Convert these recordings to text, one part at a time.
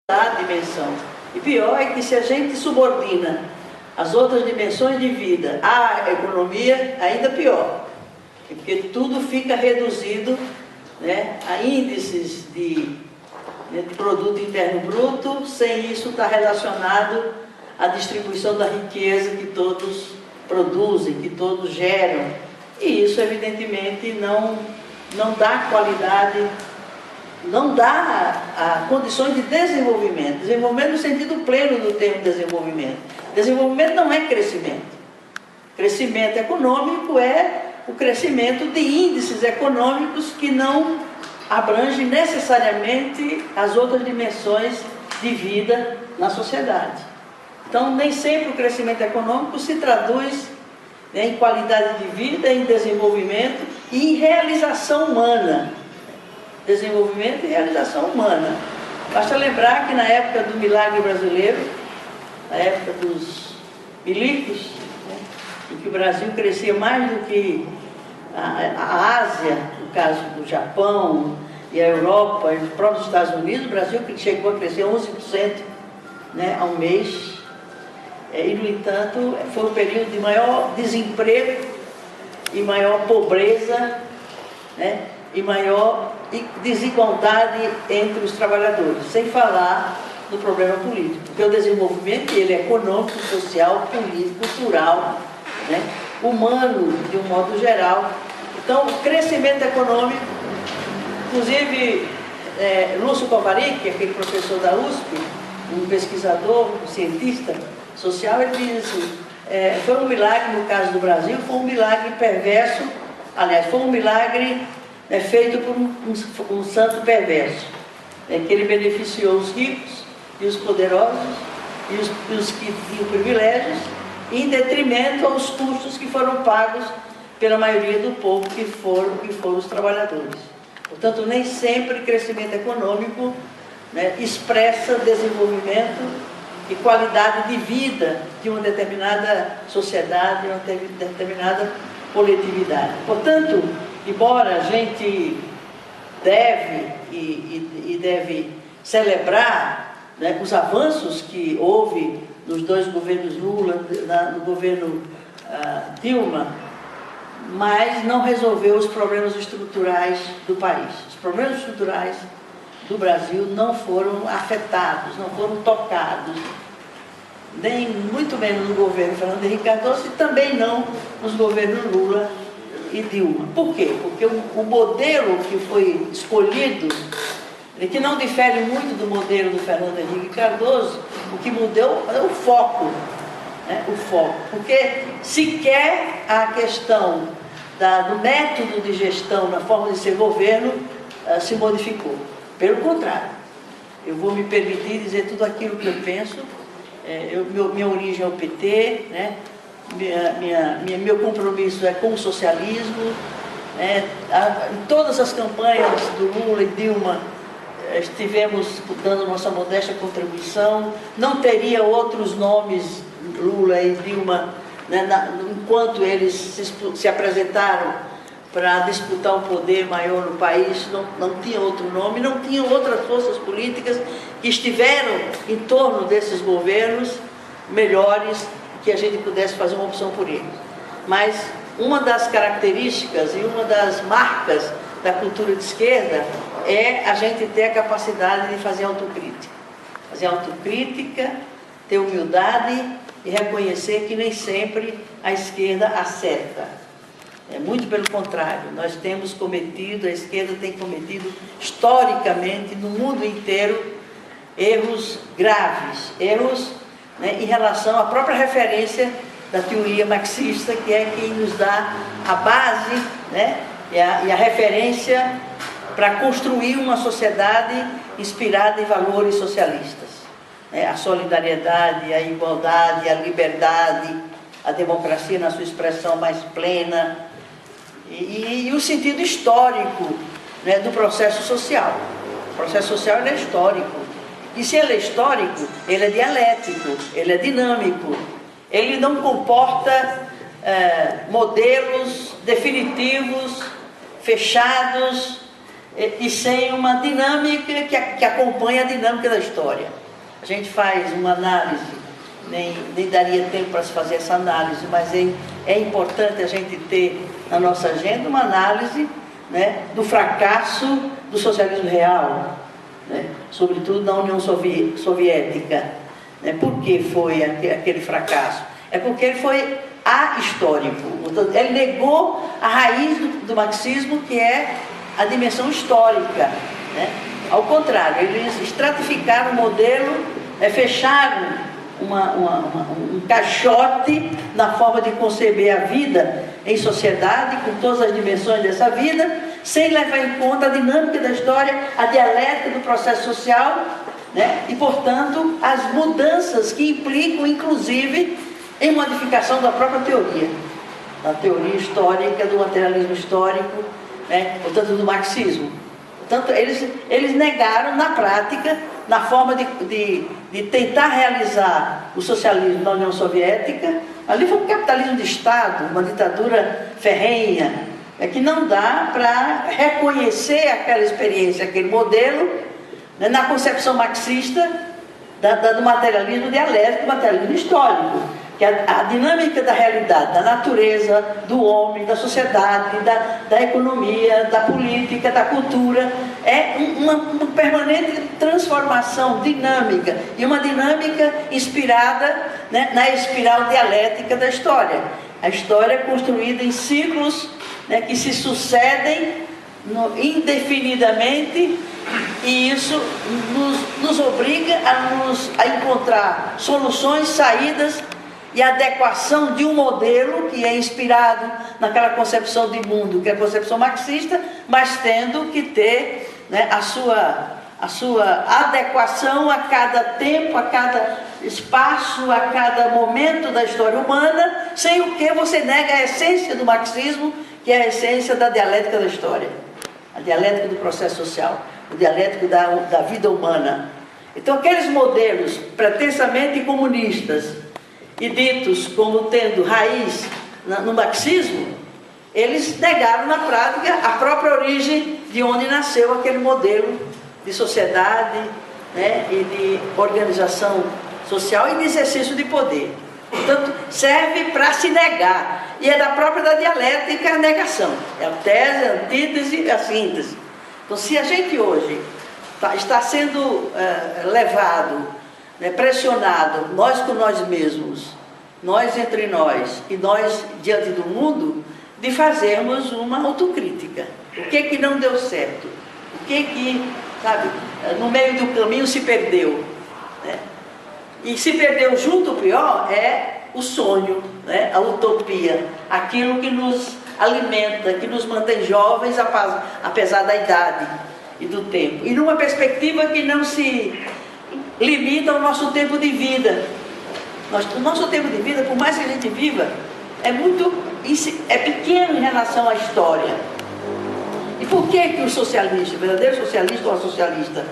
a dimensão. E pior é que se a gente subordina as outras dimensões de vida à economia, ainda pior. Porque tudo fica reduzido, né, a índices de produto interno bruto, sem isso estar relacionado à distribuição da riqueza que todos produzem, que todos geram. E isso, evidentemente, não dá qualidade, não dá condições de desenvolvimento. Desenvolvimento no sentido pleno do termo desenvolvimento. Desenvolvimento não é crescimento. Crescimento econômico é o crescimento de índices econômicos que não abrangem necessariamente as outras dimensões de vida na sociedade. Então, nem sempre o crescimento econômico se traduz, né, em qualidade de vida, em desenvolvimento e em realização humana. Desenvolvimento e realização humana. Basta lembrar que na época do milagre brasileiro, na época dos milicos, né, em que o Brasil crescia mais do que a Ásia, no caso do Japão e a Europa e os próprios Estados Unidos, o Brasil chegou a crescer 11%, né, ao mês. E, no entanto, foi um período de maior desemprego e maior pobreza, né, e maior desigualdade entre os trabalhadores, sem falar do problema político, porque o desenvolvimento ele é econômico, social, político, cultural, né, humano, de um modo geral. Então, o crescimento econômico, inclusive, Lúcio Kovarik, aquele professor da USP, um pesquisador, um cientista social, ele diz assim, foi um milagre, no caso do Brasil, foi um milagre perverso, aliás, foi um milagre feito por um santo perverso, que ele beneficiou os ricos e os poderosos e os que tinham privilégios, em detrimento aos custos que foram pagos pela maioria do povo, que foram os trabalhadores. Portanto, nem sempre crescimento econômico, né, expressa desenvolvimento e qualidade de vida de uma determinada sociedade, uma determinada coletividade. Portanto, embora a gente deve celebrar, né, os avanços que houve nos dois governos Lula, no governo Dilma, mas não resolveu os problemas estruturais do país. Os problemas estruturais do Brasil não foram afetados, não foram tocados, nem muito menos no governo Fernando Henrique Cardoso e também não nos governos Lula e Dilma. Por quê? Porque o modelo que foi escolhido, que não difere muito do modelo do Fernando Henrique Cardoso, o que mudou é o foco, né? O foco. Porque sequer a questão do método de gestão na forma de ser governo se modificou. Pelo contrário, eu vou me permitir dizer tudo aquilo que eu penso. Minha origem é o PT, né? Meu compromisso é com o socialismo. Em todas as campanhas do Lula e Dilma estivemos dando nossa modesta contribuição. Não teria outros nomes, Lula e Dilma, né, enquanto eles se apresentaram para disputar um poder maior no país, não tinha outro nome, não tinham outras forças políticas que estiveram em torno desses governos melhores que a gente pudesse fazer uma opção por eles. Mas uma das características e uma das marcas da cultura de esquerda é a gente ter a capacidade de fazer autocrítica. Fazer autocrítica, ter humildade e reconhecer que nem sempre a esquerda acerta. Muito pelo contrário, nós temos cometido, a esquerda tem cometido historicamente no mundo inteiro erros graves, erros, né, em relação à própria referência da teoria marxista, que é quem nos dá a base, né, e a referência para construir uma sociedade inspirada em valores socialistas. A solidariedade, a igualdade, a liberdade, a democracia na sua expressão mais plena, e o sentido histórico, né, do processo social. O processo social ele é histórico. E se ele é histórico, ele é dialético, ele é dinâmico. Ele não comporta modelos definitivos, fechados, e sem uma dinâmica que acompanha a dinâmica da história. A gente faz uma análise, nem daria tempo para se fazer essa análise, mas é importante a gente ter na nossa agenda uma análise, né, do fracasso do socialismo real, né, sobretudo na União Soviética. Né? Por que foi aquele fracasso? É porque ele foi ahistórico. Ele negou a raiz do marxismo, que é a dimensão histórica. Né? Ao contrário, eles estratificaram o modelo, fecharam um caixote na forma de conceber a vida em sociedade, com todas as dimensões dessa vida, sem levar em conta a dinâmica da história, a dialética do processo social, né? E, portanto, as mudanças que implicam, inclusive, em modificação da própria teoria, da teoria histórica, do materialismo histórico, né? Portanto, do marxismo. Portanto, eles negaram na prática, na forma de tentar realizar o socialismo na União Soviética. Ali foi um capitalismo de Estado, uma ditadura ferrenha, que não dá para reconhecer aquela experiência, aquele modelo, né, na concepção marxista do materialismo dialético, do materialismo histórico, que a dinâmica da realidade, da natureza, do homem, da sociedade, da economia, da política, da cultura, é uma permanente transformação dinâmica, e uma dinâmica inspirada, né, na espiral dialética da história. A história é construída em ciclos, né, que se sucedem indefinidamente, e isso nos obriga a encontrar soluções, saídas e adequação de um modelo que é inspirado naquela concepção de mundo, que é a concepção marxista, mas tendo que ter, né, a sua adequação a cada tempo, a cada espaço, a cada momento da história humana, sem o que você nega a essência do marxismo, que é a essência da dialética da história, a dialética do processo social, o dialético da vida humana. Então, aqueles modelos pretensamente comunistas e ditos como tendo raiz no marxismo, eles negaram na prática a própria origem de onde nasceu aquele modelo de sociedade, né, e de organização social e de exercício de poder. Portanto, serve para se negar, e é da própria da dialética a negação, é a tese, a antítese, a síntese. Então, se a gente hoje está sendo levado, né, pressionado, nós com nós mesmos, nós entre nós e nós diante do mundo, de fazermos uma autocrítica. O que não deu certo? O que, sabe, no meio do caminho se perdeu, né? E se perdeu junto, o pior é o sonho, né? A utopia, aquilo que nos alimenta, que nos mantém jovens apesar da idade e do tempo. E numa perspectiva que não se limita ao nosso tempo de vida. O nosso tempo de vida, por mais que a gente viva, é pequeno em relação à história. E por que o socialista, o verdadeiro socialista ou a socialista,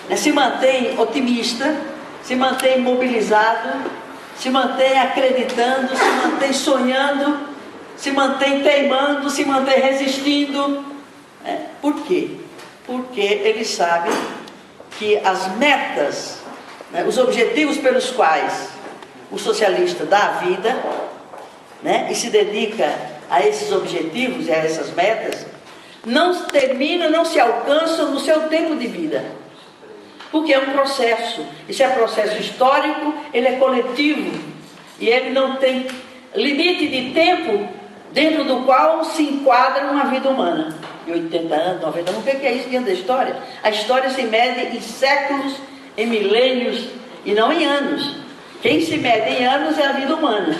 né, se mantém otimista, se mantém mobilizado, se mantém acreditando, se mantém sonhando, se mantém teimando, se mantém resistindo? Né? Por quê? Porque ele sabe que as metas, né, os objetivos pelos quais o socialista dá a vida, né, e se dedica a esses objetivos e a essas metas, não terminam, não se alcançam no seu tempo de vida. Porque é um processo. Isso é processo histórico, ele é coletivo, e ele não tem limite de tempo dentro do qual se enquadra uma vida humana. De 80 anos, 90 anos, o que é isso diante da história? A história se mede em séculos, em milênios, e não em anos. Quem se mede em anos é a vida humana.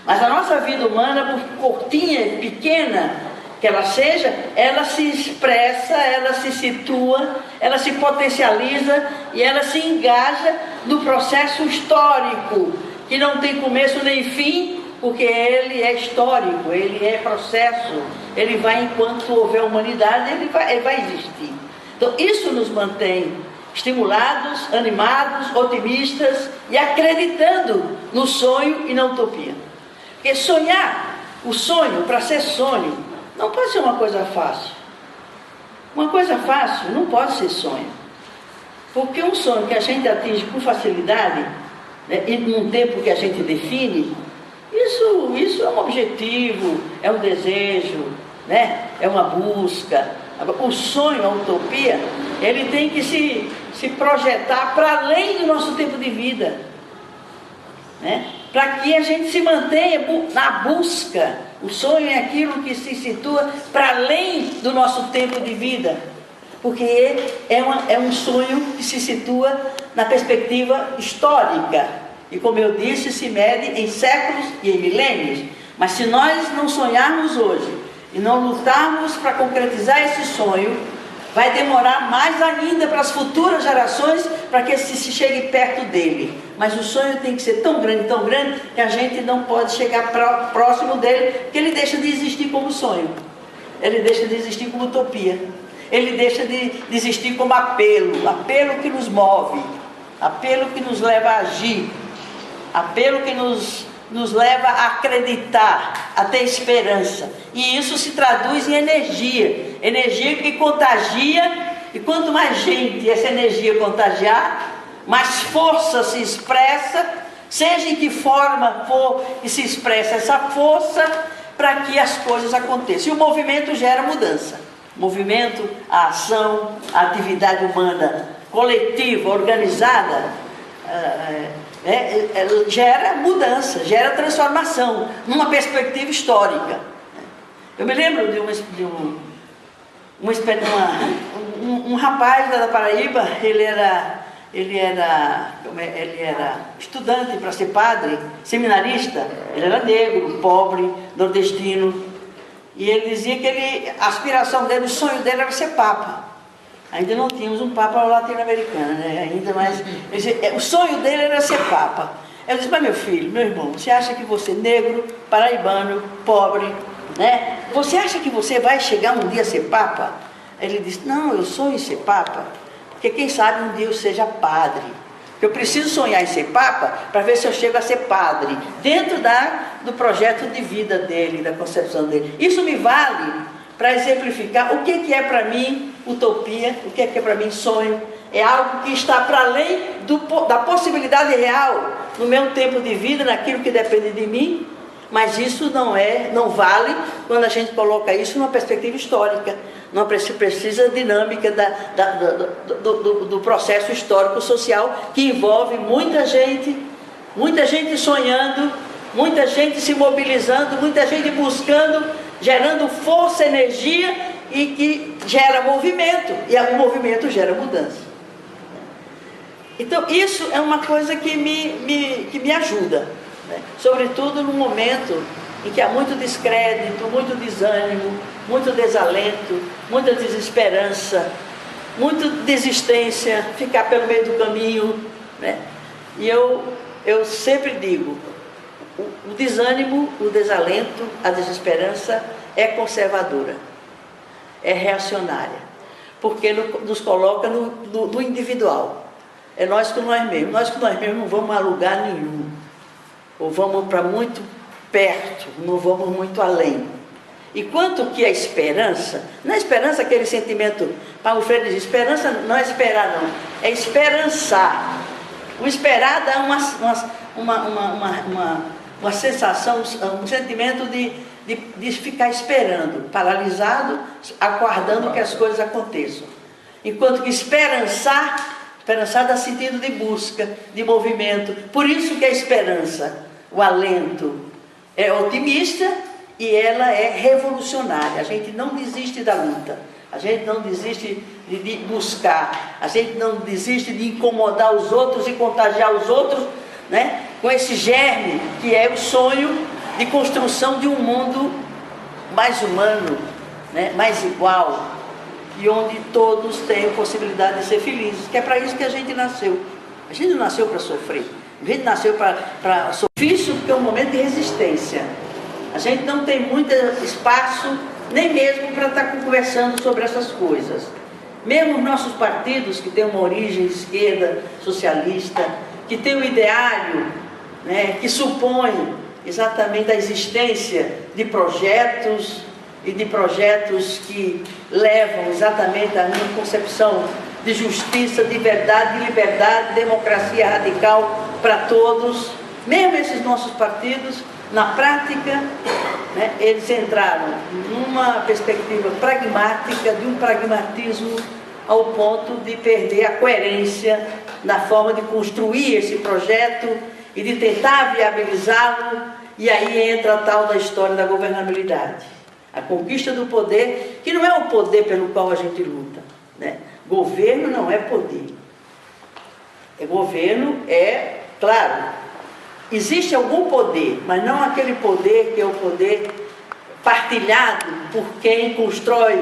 Mas a nossa vida humana, por curtinha, pequena que ela seja, ela se expressa, ela se situa, ela se potencializa e ela se engaja no processo histórico, que não tem começo nem fim, porque ele é histórico, ele é processo, ele vai enquanto houver humanidade, ele vai existir. Então isso nos mantém estimulados, animados, otimistas e acreditando no sonho e na utopia. Porque sonhar, o sonho, para ser sonho, não pode ser uma coisa fácil. Uma coisa fácil não pode ser sonho. Porque um sonho que a gente atinge com facilidade, né, e num tempo que a gente define, isso é um objetivo, é um desejo, né, é uma busca. O sonho, a utopia, ele tem que se projetar para além do nosso tempo de vida, né? Para que a gente se mantenha na busca. O sonho é aquilo que se situa para além do nosso tempo de vida, porque é um sonho que se situa na perspectiva histórica, e como eu disse, se mede em séculos e em milênios. Mas se nós não sonharmos hoje e não lutarmos para concretizar esse sonho, vai demorar mais ainda para as futuras gerações para que se chegue perto dele. Mas o sonho tem que ser tão grande, que a gente não pode chegar próximo dele, porque ele deixa de existir como sonho, ele deixa de existir como utopia, ele deixa de existir como apelo que nos move, apelo que nos leva a agir, apelo que nos leva a acreditar, a ter esperança. E isso se traduz em energia que contagia, e quanto mais gente essa energia contagiar, mais força se expressa, seja em que forma for que se expressa essa força, para que as coisas aconteçam. E o movimento gera mudança. O movimento, a ação, a atividade humana coletiva, organizada, gera mudança, gera transformação, numa perspectiva histórica. Eu me lembro de um rapaz da Paraíba, ele era estudante para ser padre, seminarista. Ele era negro, pobre, nordestino, e ele dizia que a aspiração dele, o sonho dele era ser papa. Ainda não tínhamos um papa latino-americano, né? Ainda mais. O sonho dele era ser papa. Eu disse: mas meu filho, meu irmão, você acha que você, negro, paraibano, pobre, né? Você acha que você vai chegar um dia a ser papa? Ele disse: não, eu sonho em ser papa, porque quem sabe um dia eu seja padre. Eu preciso sonhar em ser papa para ver se eu chego a ser padre, dentro do projeto de vida dele, da concepção dele. Isso me vale para exemplificar o que é para mim utopia, o que é para mim sonho. É algo que está para além da possibilidade real no meu tempo de vida, naquilo que depende de mim. Mas isso não vale quando a gente coloca isso numa perspectiva histórica. Não precisa dinâmica do processo histórico-social, que envolve muita gente sonhando, muita gente se mobilizando, muita gente buscando, gerando força, energia, e que gera movimento, e o movimento gera mudança. Então isso é uma coisa que me ajuda, né? Sobretudo no momento em que há muito descrédito, muito desânimo, muito desalento, muita desesperança, muita desistência, ficar pelo meio do caminho, né? E eu sempre digo, o desânimo, o desalento, a desesperança é conservadora, é reacionária, porque nos coloca no individual. É nós com nós mesmos. Nós com nós mesmos não vamos a lugar nenhum, ou vamos para muito perto, não vamos muito além. E quanto que a esperança, não é esperança aquele sentimento, Paulo Freire diz, esperança não é esperar não, é esperançar. O esperar dá uma sensação, um sentimento de ficar esperando, paralisado, aguardando que as coisas aconteçam. Enquanto que esperançar dá sentido de busca, de movimento. Por isso que a esperança, o alento, é otimista e ela é revolucionária. A gente não desiste da luta, a gente não desiste de buscar, a gente não desiste de incomodar os outros e contagiar os outros, né? Com esse germe que é o sonho de construção de um mundo mais humano, né? Mais igual, e onde todos têm a possibilidade de ser felizes, que é para isso que a gente nasceu. A gente não nasceu para sofrer, a gente nasceu para sofrer. Difícil porque é um momento de resistência. A gente não tem muito espaço, nem mesmo para estar conversando sobre essas coisas. Mesmo os nossos partidos, que têm uma origem de esquerda, socialista, que têm um ideário, né, que supõe exatamente a existência de projetos, e de projetos que levam exatamente a uma concepção de justiça, de verdade, de liberdade, democracia radical para todos. Mesmo esses nossos partidos, na prática, né, eles entraram numa perspectiva pragmática, de um pragmatismo ao ponto de perder a coerência na forma de construir esse projeto e de tentar viabilizá-lo, e aí entra a tal da história da governabilidade. A conquista do poder, que não é o poder pelo qual a gente luta, né? Governo não é poder. Governo é, claro, existe algum poder, mas não aquele poder que é o poder partilhado por quem constrói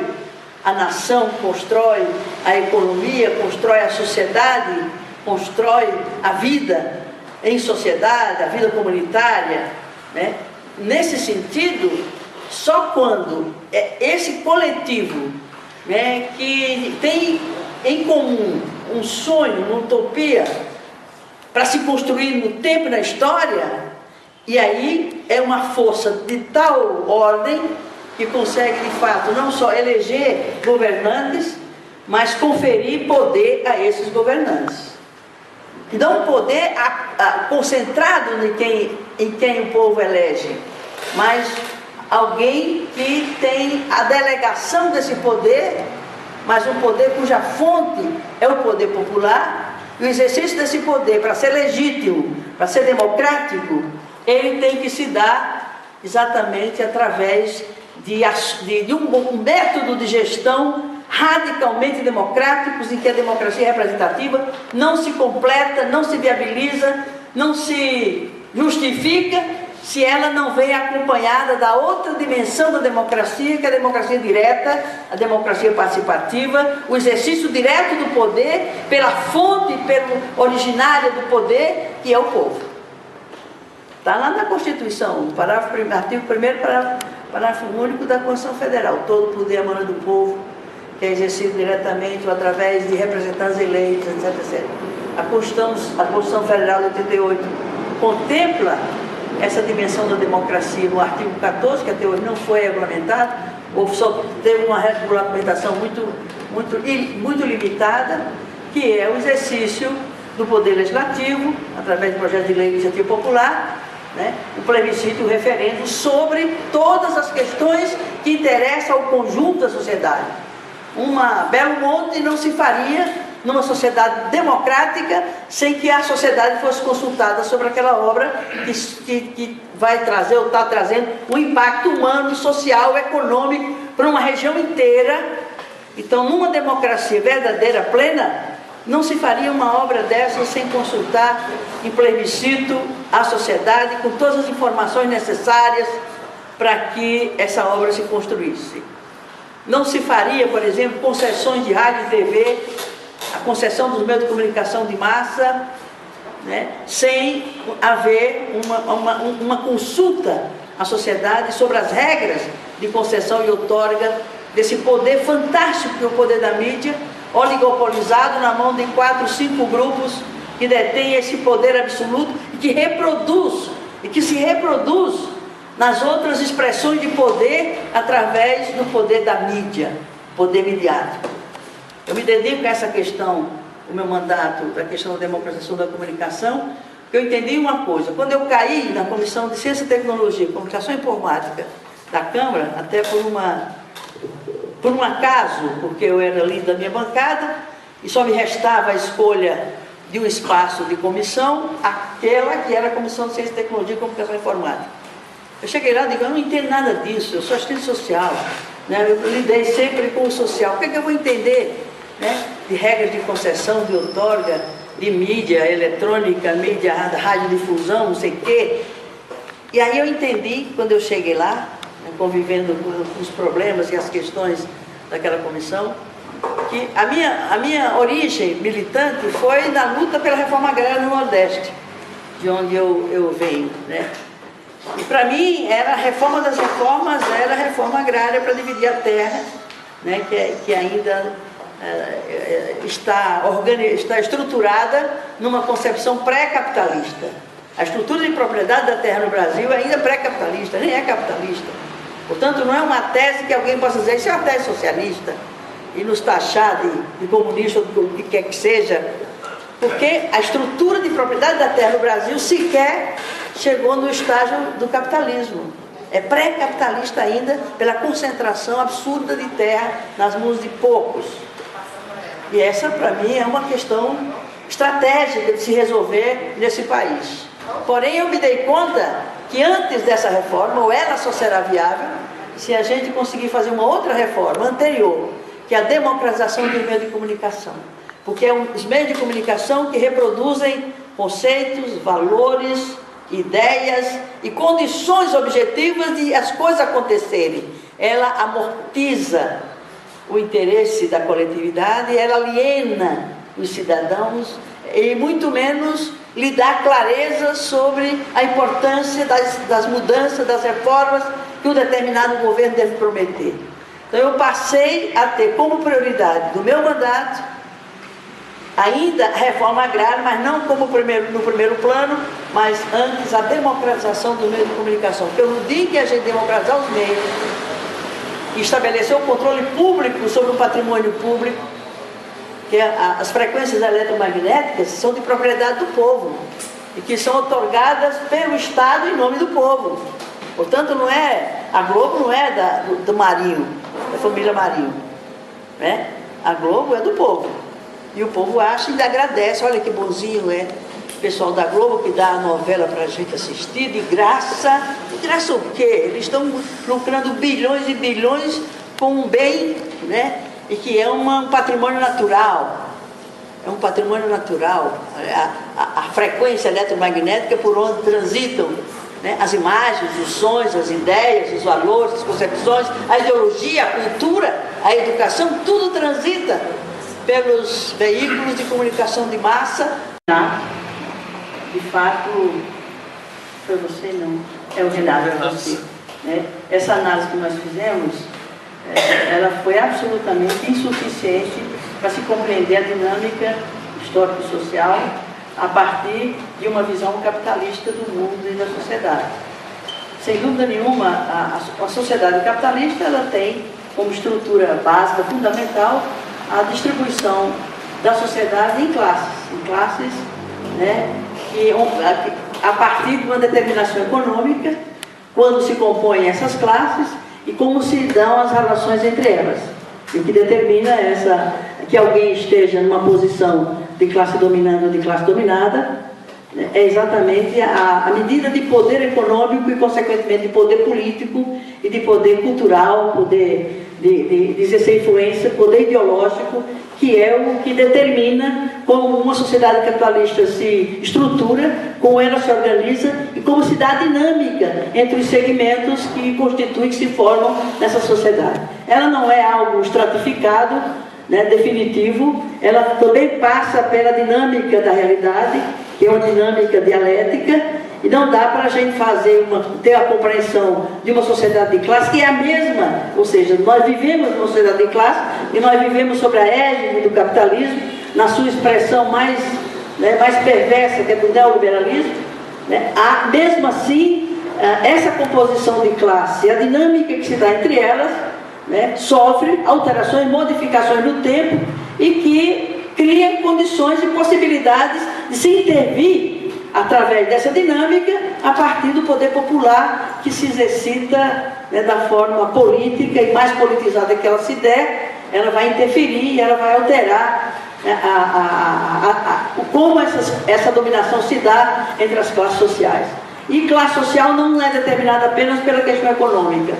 a nação, constrói a economia, constrói a sociedade, constrói a vida em sociedade, a vida comunitária, né? Nesse sentido, só quando esse coletivo, né, que tem em comum um sonho, uma utopia, para se construir no tempo e na história, e aí é uma força de tal ordem que consegue, de fato, não só eleger governantes, mas conferir poder a esses governantes. E não poder concentrado em quem o povo elege, mas alguém que tem a delegação desse poder, mas um poder cuja fonte é o poder popular, e o exercício desse poder, para ser legítimo, para ser democrático, ele tem que se dar exatamente através de um método de gestão radicalmente democráticos, em que a democracia representativa não se completa, não se viabiliza, não se justifica, se ela não vem acompanhada da outra dimensão da democracia, que é a democracia direta, a democracia participativa, o exercício direto do poder pela fonte, pelo originário do poder, que é o povo. Está lá na Constituição, artigo 1º, parágrafo único da Constituição Federal. Todo poder emana do povo, que é exercido diretamente ou através de representantes eleitos, etc, etc. A Constituição Federal de 88 contempla essa dimensão da democracia no artigo 14, que até hoje não foi regulamentado, ou só teve uma regulamentação muito limitada, que é o exercício do poder legislativo, através de projetos de lei de iniciativa popular, né? O plebiscito e o referendo sobre todas as questões que interessam ao conjunto da sociedade. Belo monte não se faria numa sociedade democrática sem que a sociedade fosse consultada sobre aquela obra que vai trazer ou está trazendo um impacto humano, social, econômico para uma região inteira. Então, numa democracia verdadeira, plena, não se faria uma obra dessa sem consultar em plebiscito a sociedade com todas as informações necessárias para que essa obra se construísse. Não se faria, por exemplo, concessões de rádio e TV, a concessão dos meios de comunicação de massa, né, sem haver uma consulta à sociedade sobre as regras de concessão e outorga desse poder fantástico que é o poder da mídia, oligopolizado na mão de 4, 5 grupos que detêm esse poder absoluto e que se reproduz nas outras expressões de poder através do poder da mídia, poder midiático. Eu me dedico a essa questão, o meu mandato, da questão da democratização da comunicação, porque eu entendi uma coisa. Quando eu caí na Comissão de Ciência e Tecnologia, Comunicação e Informática da Câmara, até por um acaso, porque eu era líder da minha bancada, e só me restava a escolha de um espaço de comissão, aquela que era a Comissão de Ciência e Tecnologia, Comunicação e Informática. Eu cheguei lá e digo, eu não entendo nada disso, eu sou assistente social, né? Eu lidei sempre com o social, o que é que eu vou entender, né, de regras de concessão, de outorga, de mídia eletrônica, mídia, radiodifusão, não sei o quê. E aí eu entendi, quando eu cheguei lá, né, convivendo com os problemas e as questões daquela comissão, que a minha origem militante foi na luta pela reforma agrária no Nordeste, de onde eu venho, né? E para mim, era a reforma das reformas, era a reforma agrária para dividir a terra, né, que ainda está estruturada numa concepção pré-capitalista. A estrutura de propriedade da terra no Brasil é ainda pré-capitalista, nem é capitalista. Portanto, não é uma tese que alguém possa dizer, isso é uma tese socialista, e nos taxar de comunista ou do que quer que seja, porque a estrutura de propriedade da terra no Brasil sequer chegou no estágio do capitalismo. É pré-capitalista ainda, pela concentração absurda de terra nas mãos de poucos. E essa, para mim, é uma questão estratégica de se resolver nesse país. Porém, eu me dei conta que antes dessa reforma, ou ela só será viável, se a gente conseguir fazer uma outra reforma anterior, que é a democratização dos meios de comunicação. Porque é os meios de comunicação que reproduzem conceitos, valores, ideias e condições objetivas de as coisas acontecerem. Ela amortiza o interesse da coletividade, ela aliena os cidadãos e muito menos lhe dá clareza sobre a importância das mudanças, das reformas que um determinado governo deve prometer. Então eu passei a ter como prioridade do meu mandato ainda a reforma agrária, mas não como no primeiro plano, mas antes a democratização dos meios de comunicação. Porque no dia que a gente democratizar os meios e estabelecer o controle público sobre o patrimônio público, que as frequências eletromagnéticas são de propriedade do povo e que são otorgadas pelo Estado em nome do povo. Portanto, a Globo não é do Marinho, da família Marinho, né? A Globo é do povo. E o povo acha e ainda agradece, olha que bonzinho é o pessoal da Globo que dá a novela para a gente assistir, de graça. De graça o quê? Eles estão lucrando bilhões e bilhões com um bem, né? E que é um patrimônio natural. É um patrimônio natural. A frequência eletromagnética por onde transitam, né, as imagens, os sons, as ideias, os valores, as concepções, a ideologia, a cultura, a educação, tudo transita pelos veículos de comunicação de massa. De fato, foi você não, é o Renato, é você. Né? Essa análise que nós fizemos, ela foi absolutamente insuficiente para se compreender a dinâmica histórico-social a partir de uma visão capitalista do mundo e da sociedade. Sem dúvida nenhuma, a sociedade capitalista ela tem como estrutura básica, fundamental, a distribuição da sociedade em classes, né, que a partir de uma determinação econômica, quando se compõem essas classes e como se dão as relações entre elas. E o que determina que alguém esteja numa posição de classe dominante ou de classe dominada, né, é exatamente a medida de poder econômico e, consequentemente, de poder político e de poder cultural, poder de exercer influência, poder ideológico, que é o que determina como uma sociedade capitalista se estrutura, como ela se organiza e como se dá a dinâmica entre os segmentos que constituem, que se formam nessa sociedade. Ela não é algo estratificado, né, definitivo, ela também passa pela dinâmica da realidade, que é uma dinâmica dialética, e não dá para a gente ter a compreensão de uma sociedade de classe que é a mesma, ou seja, nós vivemos numa sociedade de classe e nós vivemos sobre a égide do capitalismo, na sua expressão mais perversa, que é do neoliberalismo, né? Mesmo assim, essa composição de classe, a dinâmica que se dá entre elas, né, sofre alterações, modificações no tempo e que cria condições e possibilidades de se intervir através dessa dinâmica, a partir do poder popular que se exercita, né, da forma política e mais politizada que ela se der, ela vai interferir e ela vai alterar, né, como essa dominação se dá entre as classes sociais. E classe social não é determinada apenas pela questão econômica,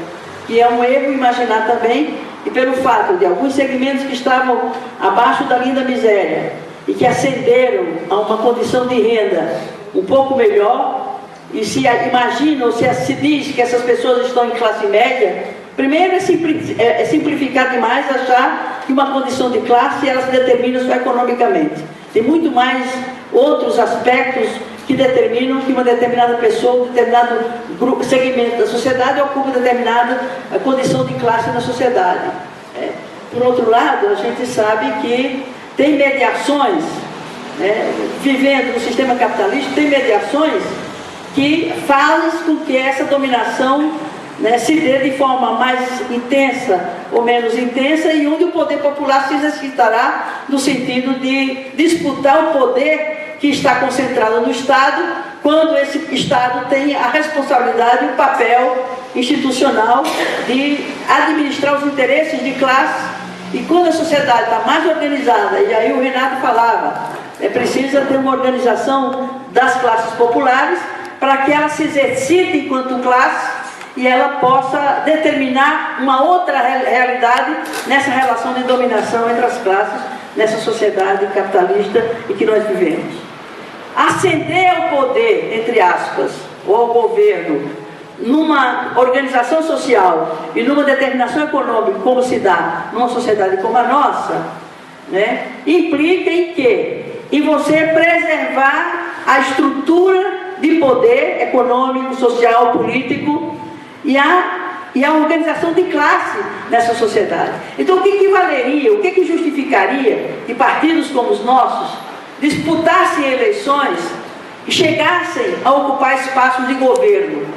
que é um erro imaginar também, e pelo fato de alguns segmentos que estavam abaixo da linha da miséria e que ascenderam a uma condição de renda um pouco melhor, e se imagina ou se diz que essas pessoas estão em classe média, primeiro é simplificar demais achar que uma condição de classe ela se determina só economicamente. Tem muito mais outros aspectos que determinam que uma determinada pessoa, um determinado segmento da sociedade ocupa determinada condição de classe na sociedade. Por outro lado, a gente sabe que tem mediações, né, vivendo no sistema capitalista, tem mediações que fazem com que essa dominação, né, se dê de forma mais intensa ou menos intensa, e onde o poder popular se exercitará no sentido de disputar o poder que está concentrado no Estado, quando esse Estado tem a responsabilidade e o papel institucional de administrar os interesses de classe. E quando a sociedade está mais organizada, e aí o Renato falava, precisa ter uma organização das classes populares para que ela se exercite enquanto classe e ela possa determinar uma outra realidade nessa relação de dominação entre as classes, nessa sociedade capitalista em que nós vivemos. Ascender ao poder, entre aspas, ou ao governo, numa organização social e numa determinação econômica, como se dá numa sociedade como a nossa, né, implica em quê? Em você preservar a estrutura de poder econômico, social, político e a organização de classe nessa sociedade. Então, o que valeria, o que justificaria que partidos como os nossos disputassem eleições e chegassem a ocupar espaços de governo?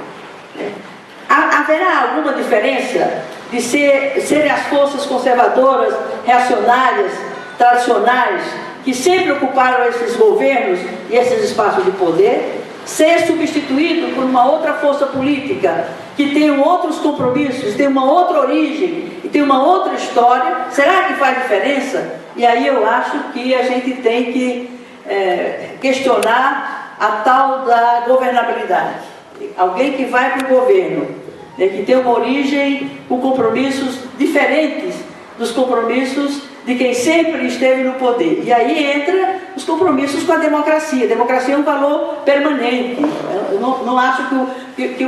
Haverá alguma diferença de serem as forças conservadoras, reacionárias, tradicionais, que sempre ocuparam esses governos e esses espaços de poder, ser substituído por uma outra força política que tem outros compromissos, tem uma outra origem e tem uma outra história? Será que faz diferença? E aí eu acho que a gente tem que questionar a tal da governabilidade. Alguém que vai para o governo, né, que tem uma origem com compromissos diferentes dos compromissos de quem sempre esteve no poder. E aí entra os compromissos com a democracia. A democracia é um valor permanente. Eu não acho que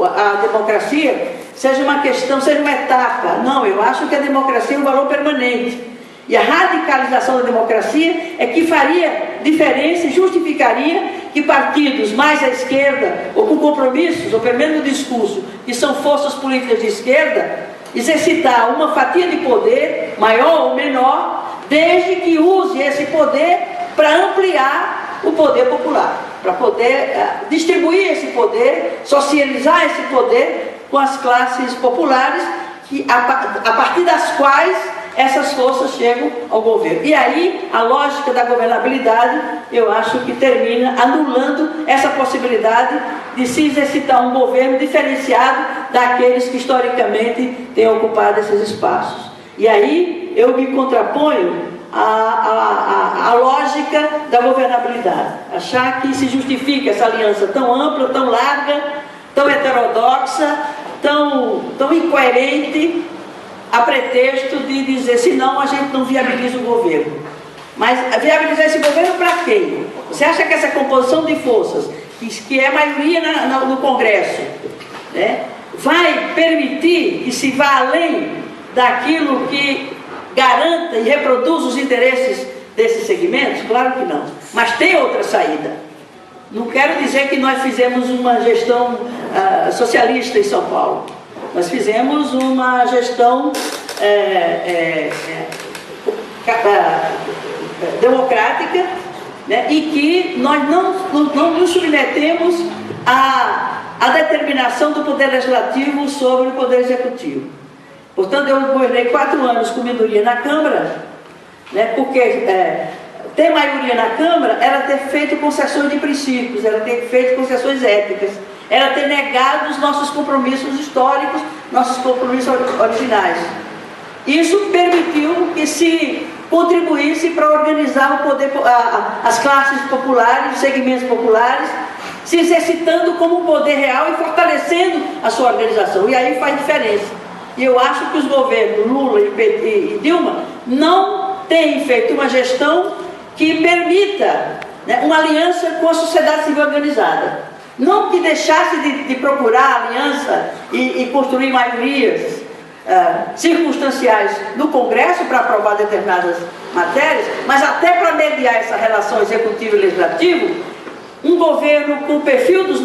a democracia seja uma questão, seja uma etapa. Não, eu acho que a democracia é um valor permanente. E a radicalização da democracia é que faria diferença e justificaria que partidos mais à esquerda, ou com compromissos, ou pelo menos no discurso, que são forças políticas de esquerda, exercitar uma fatia de poder, maior ou menor, desde que use esse poder para ampliar o poder popular, para poder distribuir esse poder, socializar esse poder com as classes populares, a partir das quais essas forças chegam ao governo. E aí, a lógica da governabilidade, eu acho que termina anulando essa possibilidade de se exercitar um governo diferenciado daqueles que historicamente têm ocupado esses espaços. E aí, eu me contraponho à lógica da governabilidade. Achar que se justifica essa aliança tão ampla, tão larga, tão heterodoxa, tão incoerente, a pretexto de dizer, senão a gente não viabiliza o governo. Mas viabilizar esse governo para quem? Você acha que essa composição de forças, que é a maioria no Congresso, né, vai permitir que se vá além daquilo que garanta e reproduz os interesses desses segmentos? Claro que não. Mas tem outra saída. Não quero dizer que nós fizemos uma gestão socialista em São Paulo. Nós fizemos uma gestão democrática, né, e que nós não nos submetemos à determinação do Poder Legislativo sobre o Poder Executivo. Portanto, eu governei 4 anos com minoria na Câmara, né, porque ter maioria na Câmara era ter feito concessões de princípios, era ter feito concessões éticas, era ter negado os nossos compromissos históricos, nossos compromissos originais. Isso permitiu que se contribuísse para organizar o poder, as classes populares, os segmentos populares, se exercitando como um poder real e fortalecendo a sua organização. E aí faz diferença. E eu acho que os governos Lula e Dilma não têm feito uma gestão que permita, né, uma aliança com a sociedade civil organizada. Não que deixasse de procurar aliança e construir maiorias circunstanciais no Congresso para aprovar determinadas matérias, mas até para mediar essa relação executivo e legislativo, um governo com o perfil dos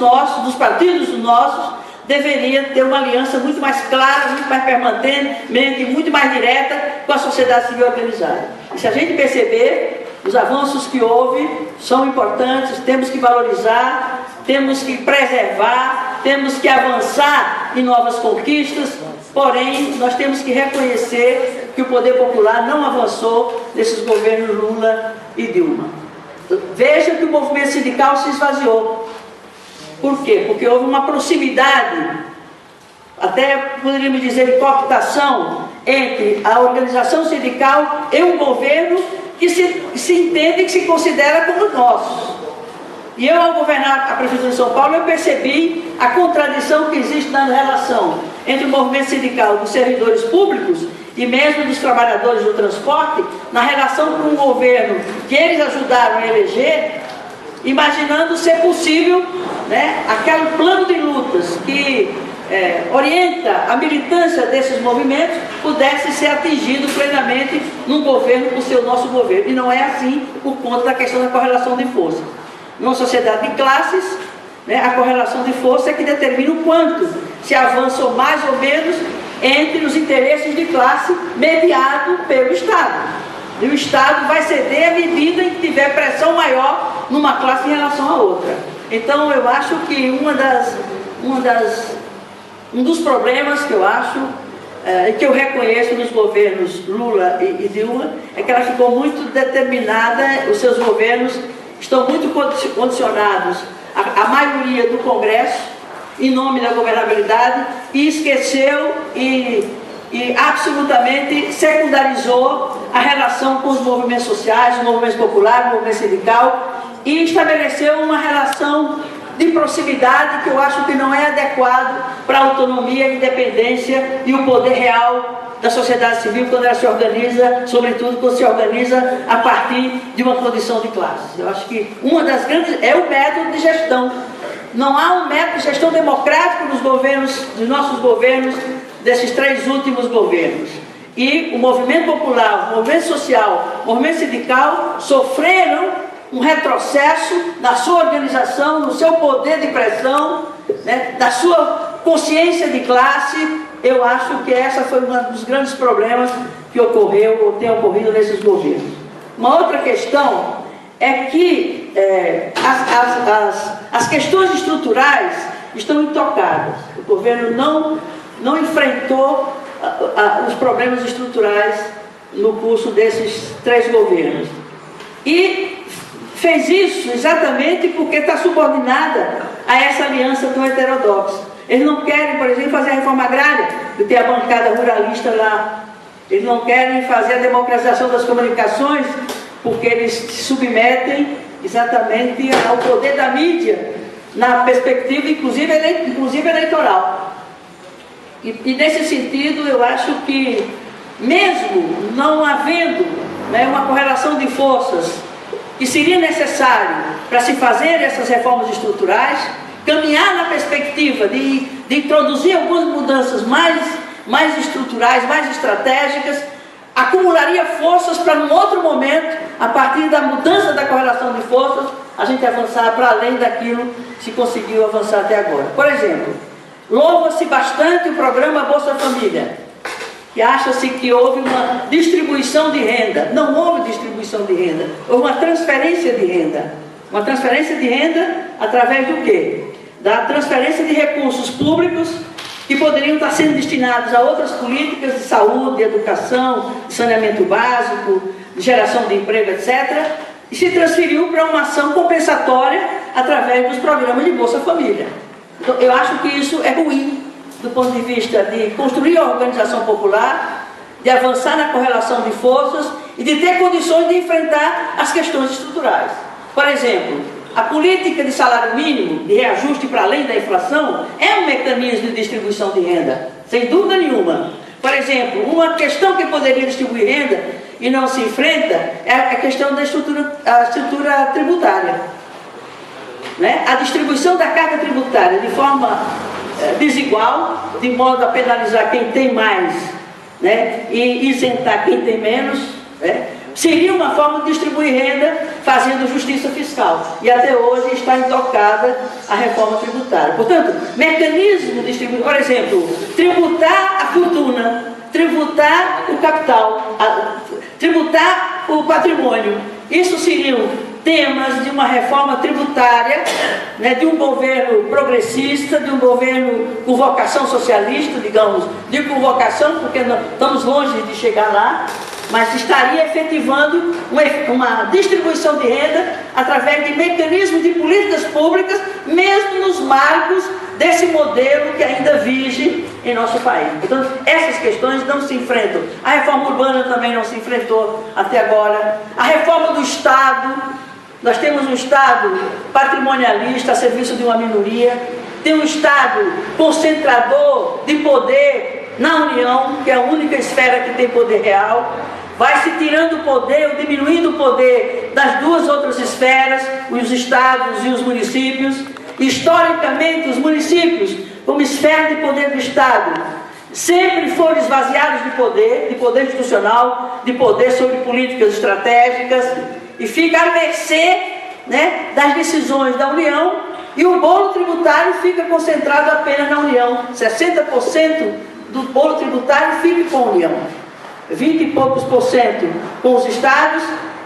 partidos nossos, deveria ter uma aliança muito mais clara, muito mais permanente, muito mais direta com a sociedade civil organizada. E se a gente perceber, os avanços que houve são importantes, temos que valorizar, temos que preservar, temos que avançar pensar em novas conquistas, porém, nós temos que reconhecer que o poder popular não avançou nesses governos Lula e Dilma. Veja que o movimento sindical se esvaziou. Por quê? Porque houve uma proximidade, até poderíamos dizer de cooptação, entre a organização sindical e o governo, que se entende, que se considera como nossos. E eu, ao governar a Prefeitura de São Paulo, eu percebi a contradição que existe na relação entre o movimento sindical dos servidores públicos e mesmo dos trabalhadores do transporte, na relação com o governo que eles ajudaram a eleger, imaginando ser possível, né, aquele plano de lutas que orienta a militância desses movimentos pudesse ser atingido plenamente num governo por ser o nosso governo. E não é assim por conta da questão da correlação de forças. Numa sociedade de classes, né, a correlação de força é que determina o quanto se avança mais ou menos entre os interesses de classe mediado pelo Estado. E o Estado vai ceder à medida em que tiver pressão maior numa classe em relação à outra. Então, eu acho que um dos problemas que eu acho, que eu reconheço nos governos Lula e Dilma, é que ela ficou muito determinada, os seus governos estão muito condicionados à maioria do Congresso, em nome da governabilidade, e esqueceu e absolutamente secundarizou a relação com os movimentos sociais, os movimentos populares, o movimento sindical, e estabeleceu uma relação de proximidade que eu acho que não é adequado para a autonomia, a independência e o poder real da sociedade civil quando ela se organiza, sobretudo quando se organiza a partir de uma condição de classe. Eu acho que uma das grandes é o método de gestão. Não há um método de gestão democrático nos governos, dos nossos governos, desses 3 últimos governos. E o movimento popular, o movimento social, o movimento sindical sofreram um retrocesso na sua organização, no seu poder de pressão, né, na sua consciência de classe. Eu acho que essa foi um dos grandes problemas que ocorreu ou tem ocorrido nesses governos. Uma outra questão é que as questões estruturais estão intocadas. O governo não enfrentou os problemas estruturais no curso desses 3 governos. E fez isso exatamente porque está subordinada a essa aliança tão heterodoxa. Eles não querem, por exemplo, fazer a reforma agrária, que tem a bancada ruralista lá. Eles não querem fazer a democratização das comunicações, porque eles se submetem exatamente ao poder da mídia, na perspectiva, inclusive eleitoral. E nesse sentido, eu acho que, mesmo não havendo, né, uma correlação de forças que seria necessário para se fazer essas reformas estruturais, caminhar na perspectiva de introduzir algumas mudanças mais estruturais, mais estratégicas, acumularia forças para, num outro momento, a partir da mudança da correlação de forças, a gente avançar para além daquilo que se conseguiu avançar até agora. Por exemplo, louva-se bastante o programa Bolsa Família, que acha-se que houve uma distribuição de renda. Não houve distribuição de renda, houve uma transferência de renda. Uma transferência de renda através do quê? Da transferência de recursos públicos que poderiam estar sendo destinados a outras políticas de saúde, de educação, de saneamento básico, de geração de emprego, etc. E se transferiu para uma ação compensatória através dos programas de Bolsa Família. Então, eu acho que isso é ruim do ponto de vista de construir a organização popular, de avançar na correlação de forças e de ter condições de enfrentar as questões estruturais. Por exemplo, a política de salário mínimo, de reajuste para além da inflação, é um mecanismo de distribuição de renda, sem dúvida nenhuma. Por exemplo, uma questão que poderia distribuir renda e não se enfrenta é a questão da estrutura tributária. Né? A distribuição da carga tributária de forma desigual, de modo a penalizar quem tem mais, né, e isentar quem tem menos, né, seria uma forma de distribuir renda fazendo justiça fiscal. E até hoje está intocada a reforma tributária. Portanto, mecanismo de distribuir, por exemplo, tributar a fortuna, tributar o capital, tributar o patrimônio. Isso seriam temas de uma reforma tributária, né, de um governo progressista, de um governo com vocação socialista, digamos, de convocação, porque nós estamos longe de chegar lá, mas estaria efetivando uma distribuição de renda através de mecanismos de políticas públicas, mesmo nos marcos desse modelo que ainda vige em nosso país. Então, essas questões não se enfrentam. A reforma urbana também não se enfrentou até agora. A reforma do Estado, nós temos um Estado patrimonialista a serviço de uma minoria, tem um Estado concentrador de poder na União, que é a única esfera que tem poder real. Vai se tirando o poder, ou diminuindo o poder das duas outras esferas, os estados e os municípios. Historicamente, os municípios, como esfera de poder do Estado, sempre foram esvaziados de poder institucional, de poder sobre políticas estratégicas, e fica à mercê, né, das decisões da União, e o bolo tributário fica concentrado apenas na União. 60% do bolo tributário fica com a União. 20 e poucos por cento com os estados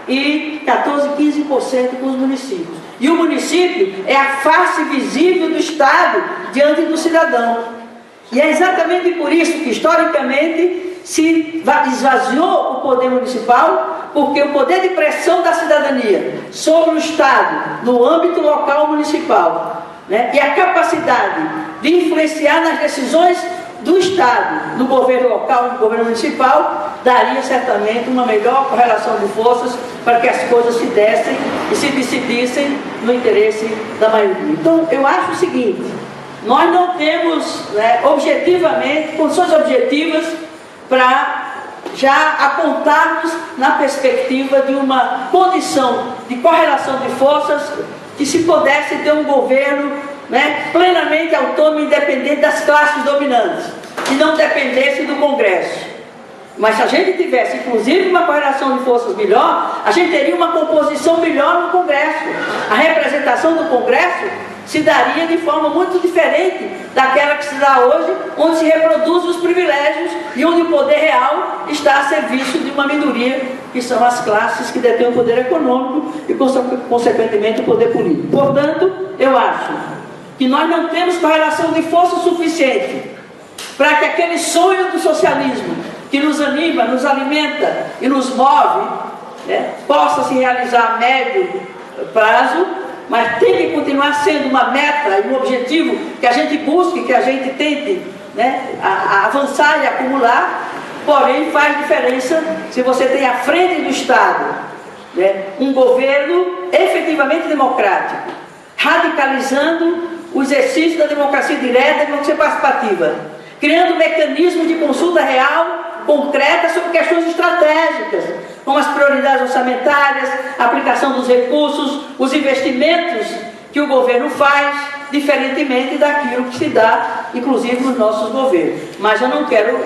e 14, 15% com os municípios. E o município é a face visível do Estado diante do cidadão. E é exatamente por isso que, historicamente, se esvaziou o poder municipal, porque o poder de pressão da cidadania sobre o Estado, no âmbito local municipal, né, e a capacidade de influenciar nas decisões do Estado, no governo local, no governo municipal, daria certamente uma melhor correlação de forças para que as coisas se dessem e se decidissem no interesse da maioria. Então, eu acho o seguinte: nós não temos, né, objetivamente, condições objetivas para já apontarmos na perspectiva de uma condição de correlação de forças que se pudesse ter um governo, né, plenamente autônomo e independente das classes dominantes, e não dependesse do Congresso. Mas se a gente tivesse, inclusive, uma correlação de forças melhor, a gente teria uma composição melhor no Congresso. A representação do Congresso se daria de forma muito diferente daquela que se dá hoje, onde se reproduzem os privilégios e onde o poder real está a serviço de uma minoria, que são as classes que detêm o poder econômico e, consequentemente, o poder político. Portanto, eu acho que nós não temos correlação de força suficiente para que aquele sonho do socialismo que nos anima, nos alimenta e nos move, né, possa se realizar a médio prazo, mas tem que continuar sendo uma meta e um objetivo que a gente busque, que a gente tente, né, a avançar e acumular. Porém, faz diferença se você tem à frente do Estado, né, um governo efetivamente democrático, radicalizando o exercício da democracia direta e democracia participativa, criando mecanismos de consulta real, concreta, sobre questões estratégicas, como as prioridades orçamentárias, a aplicação dos recursos, os investimentos que o governo faz, diferentemente daquilo que se dá, inclusive, nos nossos governos. Mas eu não quero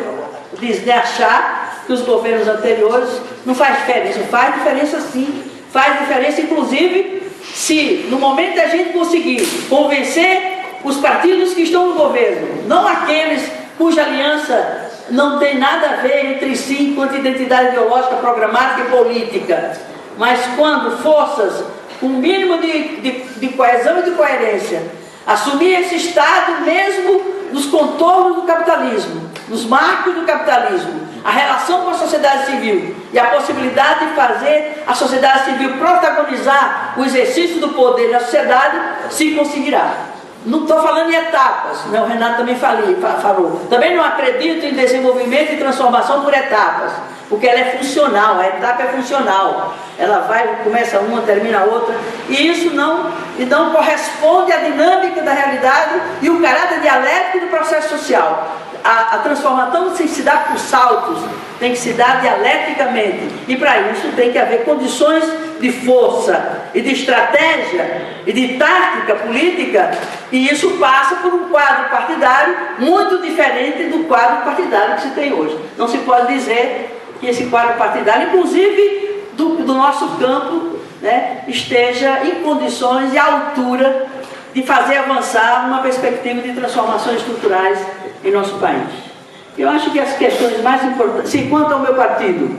achar que os governos anteriores não faz diferença. Faz diferença sim, faz diferença, inclusive, se no momento da gente conseguir convencer os partidos que estão no governo, não aqueles cuja aliança não tem nada a ver entre si quanto identidade ideológica, programática e política, mas quando forças com um mínimo de coesão e de coerência assumir esse Estado mesmo nos contornos do capitalismo, nos marcos do capitalismo, a relação com a sociedade civil e a possibilidade de fazer a sociedade civil protagonizar o exercício do poder na sociedade, se conseguirá. Não estou falando em etapas, né? O Renato também falou. Também não acredito em desenvolvimento e transformação por etapas, porque ela é funcional, a etapa é funcional. Ela vai, começa uma, termina a outra, e isso não corresponde à dinâmica da realidade e o caráter dialético do processo social. A transformação tem que se dar por saltos, tem que se dar dialeticamente, e para isso tem que haver condições de força e de estratégia e de tática política, e isso passa por um quadro partidário muito diferente do quadro partidário que se tem hoje. Não se pode dizer que esse quadro partidário, inclusive do nosso campo, né, esteja em condições e à altura de fazer avançar uma perspectiva de transformações estruturais em nosso país. Eu acho que as questões mais importantes, se quanto ao meu partido,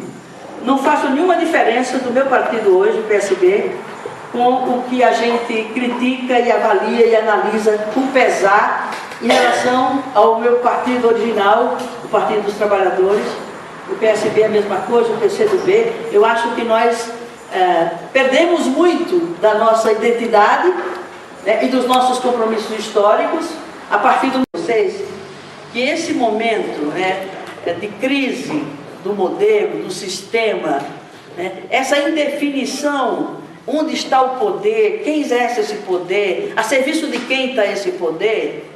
não faço nenhuma diferença do meu partido hoje, o PSB, com o que a gente critica e avalia e analisa com pesar em relação ao meu partido original, o Partido dos Trabalhadores. O PSB é a mesma coisa, o PCdoB. Eu acho que nós perdemos muito da nossa identidade, né, e dos nossos compromissos históricos a partir de vocês, que esse momento, né, de crise do modelo, do sistema, né, essa indefinição, onde está o poder, quem exerce esse poder, a serviço de quem está esse poder,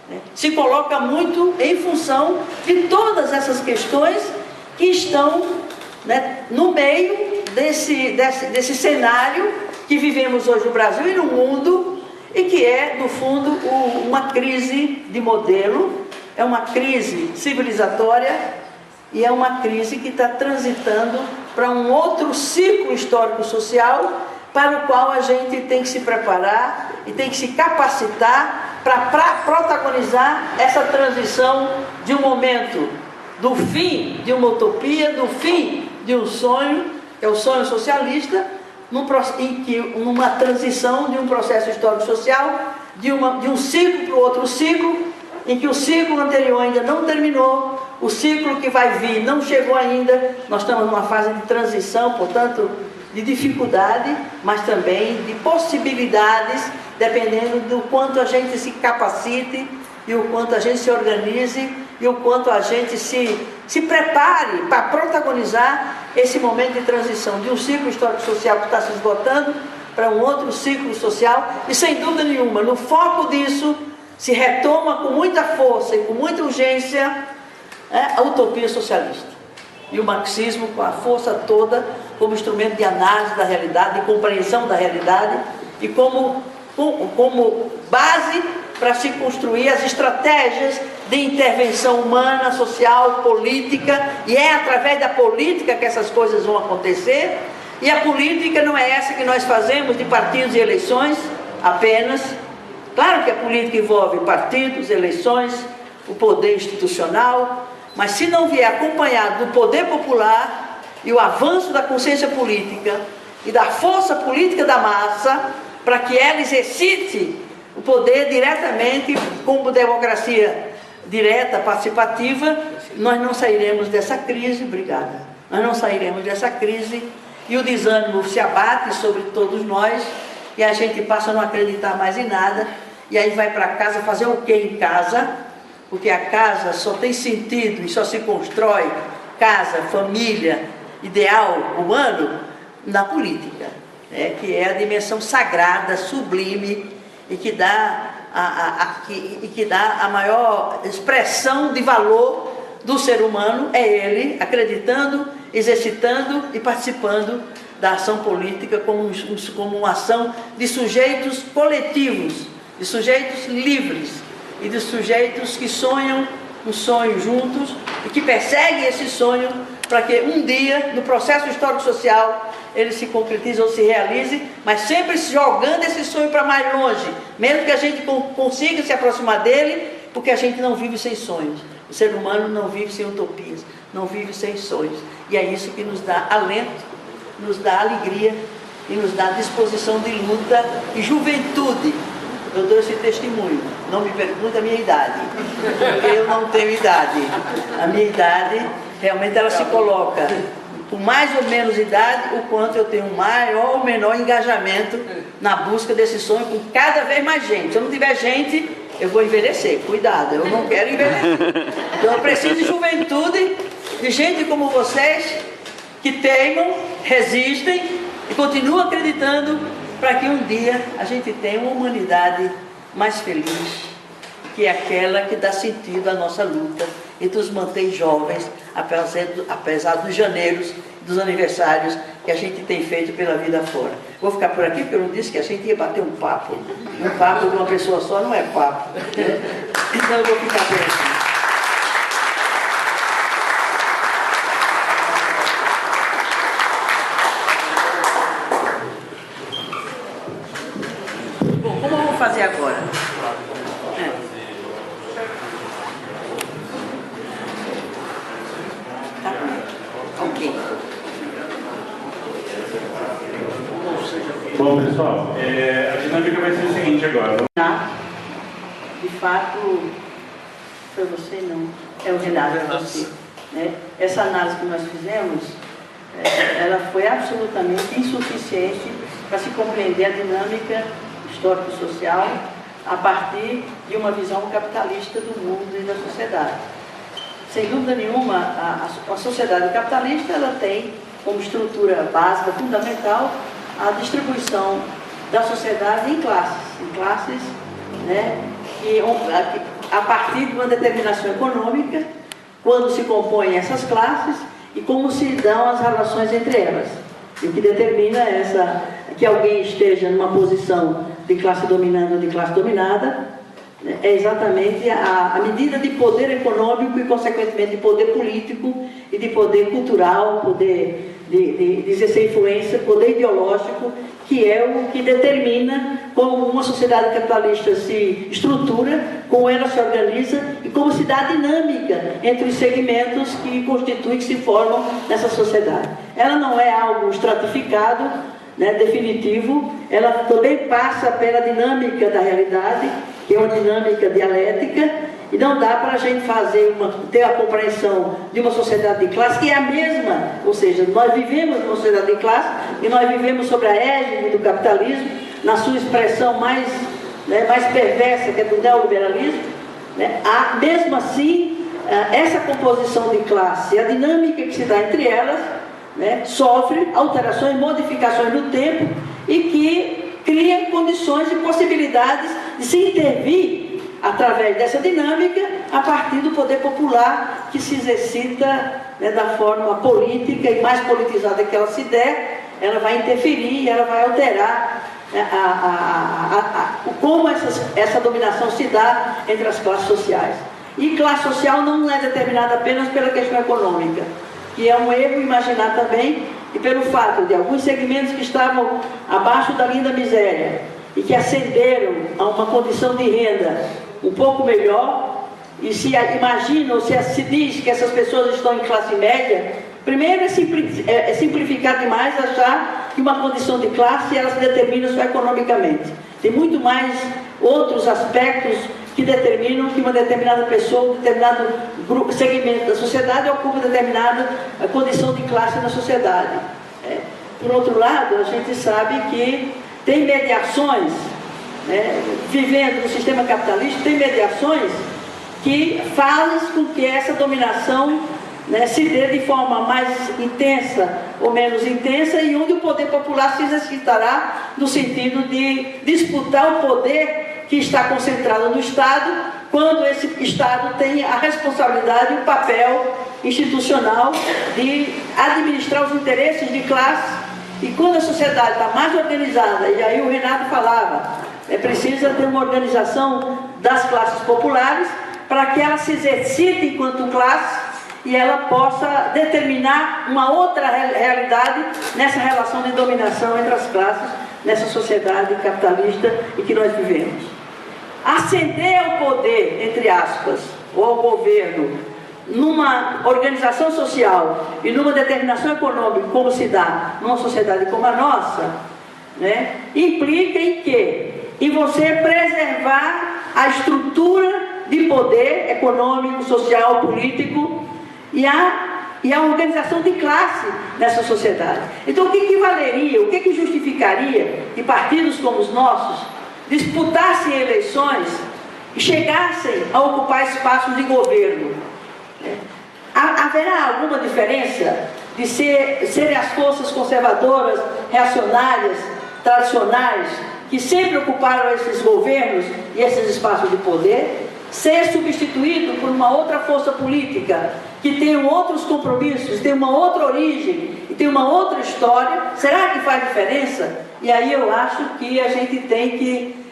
né, se coloca muito em função de todas essas questões que estão, né, no meio desse cenário que vivemos hoje no Brasil e no mundo, e que é, no fundo, uma crise de modelo, é uma crise civilizatória e é uma crise que está transitando para um outro ciclo histórico-social para o qual a gente tem que se preparar e tem que se capacitar para protagonizar essa transição de um momento do fim de uma utopia, do fim de um sonho, que é o sonho socialista, numa transição de um processo histórico-social, de um ciclo para o outro ciclo, em que o ciclo anterior ainda não terminou, o ciclo que vai vir não chegou ainda. Nós estamos numa fase de transição, portanto, de dificuldade, mas também de possibilidades, dependendo do quanto a gente se capacite e o quanto a gente se organize e o quanto a gente se prepare para protagonizar esse momento de transição de um ciclo histórico-social que está se esgotando para um outro ciclo social. E sem dúvida nenhuma, no foco disso se retoma com muita força e com muita urgência a utopia socialista e o marxismo com a força toda como instrumento de análise da realidade, de compreensão da realidade e como base para se construir as estratégias de intervenção humana, social, política, e é através da política que essas coisas vão acontecer. E a política não é essa que nós fazemos de partidos e eleições apenas. Claro que a política envolve partidos, eleições, o poder institucional, mas se não vier acompanhado do poder popular e o avanço da consciência política e da força política da massa, para que ela exercite o poder diretamente, como democracia direta, participativa, nós não sairemos dessa crise. Obrigada. Nós não sairemos dessa crise e o desânimo se abate sobre todos nós e a gente passa a não acreditar mais em nada e aí vai para casa fazer o que em casa? Porque a casa só tem sentido e só se constrói casa, família, ideal humano na política, que é a dimensão sagrada, sublime e que dá a maior expressão de valor do ser humano, é ele acreditando, exercitando e participando da ação política como uma ação de sujeitos coletivos, de sujeitos livres e de sujeitos que sonham um sonho juntos e que perseguem esse sonho para que um dia, no processo histórico-social, ele se concretize ou se realize, mas sempre jogando esse sonho para mais longe, mesmo que a gente consiga se aproximar dele, porque a gente não vive sem sonhos. O ser humano não vive sem utopias, não vive sem sonhos. E é isso que nos dá alento, nos dá alegria e nos dá disposição de luta e juventude. Eu dou esse testemunho, não me pergunte a minha idade, porque eu não tenho idade. A minha idade, realmente ela se coloca, com mais ou menos idade, o quanto eu tenho maior ou menor engajamento na busca desse sonho com cada vez mais gente. Se eu não tiver gente, eu vou envelhecer, cuidado, eu não quero envelhecer. Então eu preciso de juventude, de gente como vocês, que teimam, resistem e continuam acreditando para que um dia a gente tenha uma humanidade mais feliz, que é aquela que dá sentido à nossa luta e nos mantém jovens, apesar dos janeiros, dos aniversários que a gente tem feito pela vida fora. Vou ficar por aqui porque eu não disse que a gente ia bater um papo. Um papo de uma pessoa só não é papo. Então eu vou ficar por aqui. Bom, como vamos fazer agora? Ok. Bom, pessoal, a dinâmica vai ser o seguinte agora. De fato, foi você não, é o Renato, é você. Né? Essa análise que nós fizemos, ela foi absolutamente insuficiente para se compreender a dinâmica histórico-social a partir de uma visão capitalista do mundo e da sociedade. Sem dúvida nenhuma, a sociedade capitalista ela tem como estrutura básica, fundamental, a distribuição da sociedade em classes, né, que, a partir de uma determinação econômica, quando se compõem essas classes e como se dão as relações entre elas. E o que determina que alguém esteja numa posição de classe dominante ou de classe dominada é exatamente a medida de poder econômico e, consequentemente, de poder político e de poder cultural, poder de exercer influência, poder ideológico, que é o que determina como uma sociedade capitalista se estrutura, como ela se organiza e como se dá a dinâmica entre os segmentos que constituem, que se formam nessa sociedade. Ela não é algo estratificado, né, definitivo, ela também passa pela dinâmica da realidade, que é uma dinâmica dialética, e não dá para a gente ter a compreensão de uma sociedade de classe que é a mesma, ou seja, nós vivemos numa sociedade de classe e nós vivemos sobre a égide do capitalismo, na sua expressão mais perversa, que é do neoliberalismo, né? Mesmo assim, essa composição de classe, a dinâmica que se dá entre elas, né, sofre alterações, modificações no tempo e que cria condições e possibilidades de se intervir através dessa dinâmica a partir do poder popular que se exercita, né, da forma política e mais politizada que ela se der, ela vai interferir, ela vai alterar como essa dominação se dá entre as classes sociais. E classe social não é determinada apenas pela questão econômica, que é um erro imaginar também, e pelo fato de alguns segmentos que estavam abaixo da linha da miséria e que ascenderam a uma condição de renda um pouco melhor, e se imagina ou se diz que essas pessoas estão em classe média, primeiro é simplificar demais achar que uma condição de classe ela se determina só economicamente. Tem muito mais outros aspectos que determinam que uma determinada pessoa, um determinado segmento da sociedade ocupa determinada condição de classe na sociedade. Por outro lado, a gente sabe que tem mediações, né, vivendo no sistema capitalista, tem mediações que fazem com que essa dominação, né, se dê de forma mais intensa ou menos intensa, e onde o poder popular se exercitará no sentido de disputar o poder que está concentrado no Estado, quando esse Estado tem a responsabilidade e o papel institucional de administrar os interesses de classe. E quando a sociedade está mais organizada, e aí o Renato falava, precisa ter uma organização das classes populares para que ela se exercite enquanto classe e ela possa determinar uma outra realidade nessa relação de dominação entre as classes, nessa sociedade capitalista em que nós vivemos. Ascender ao poder, entre aspas, ou ao governo, numa organização social e numa determinação econômica, como se dá numa sociedade como a nossa, né, implica em quê? Em você preservar a estrutura de poder econômico, social, político e a organização de classe nessa sociedade. Então, o que valeria, o que justificaria que partidos como os nossos disputassem eleições e chegassem a ocupar espaços de governo? Haverá alguma diferença de serem as forças conservadoras, reacionárias, tradicionais, que sempre ocuparam esses governos e esses espaços de poder, ser substituído por uma outra força política que tem outros compromissos, tem uma outra origem e tem uma outra história? Será que faz diferença? E aí eu acho que a gente tem que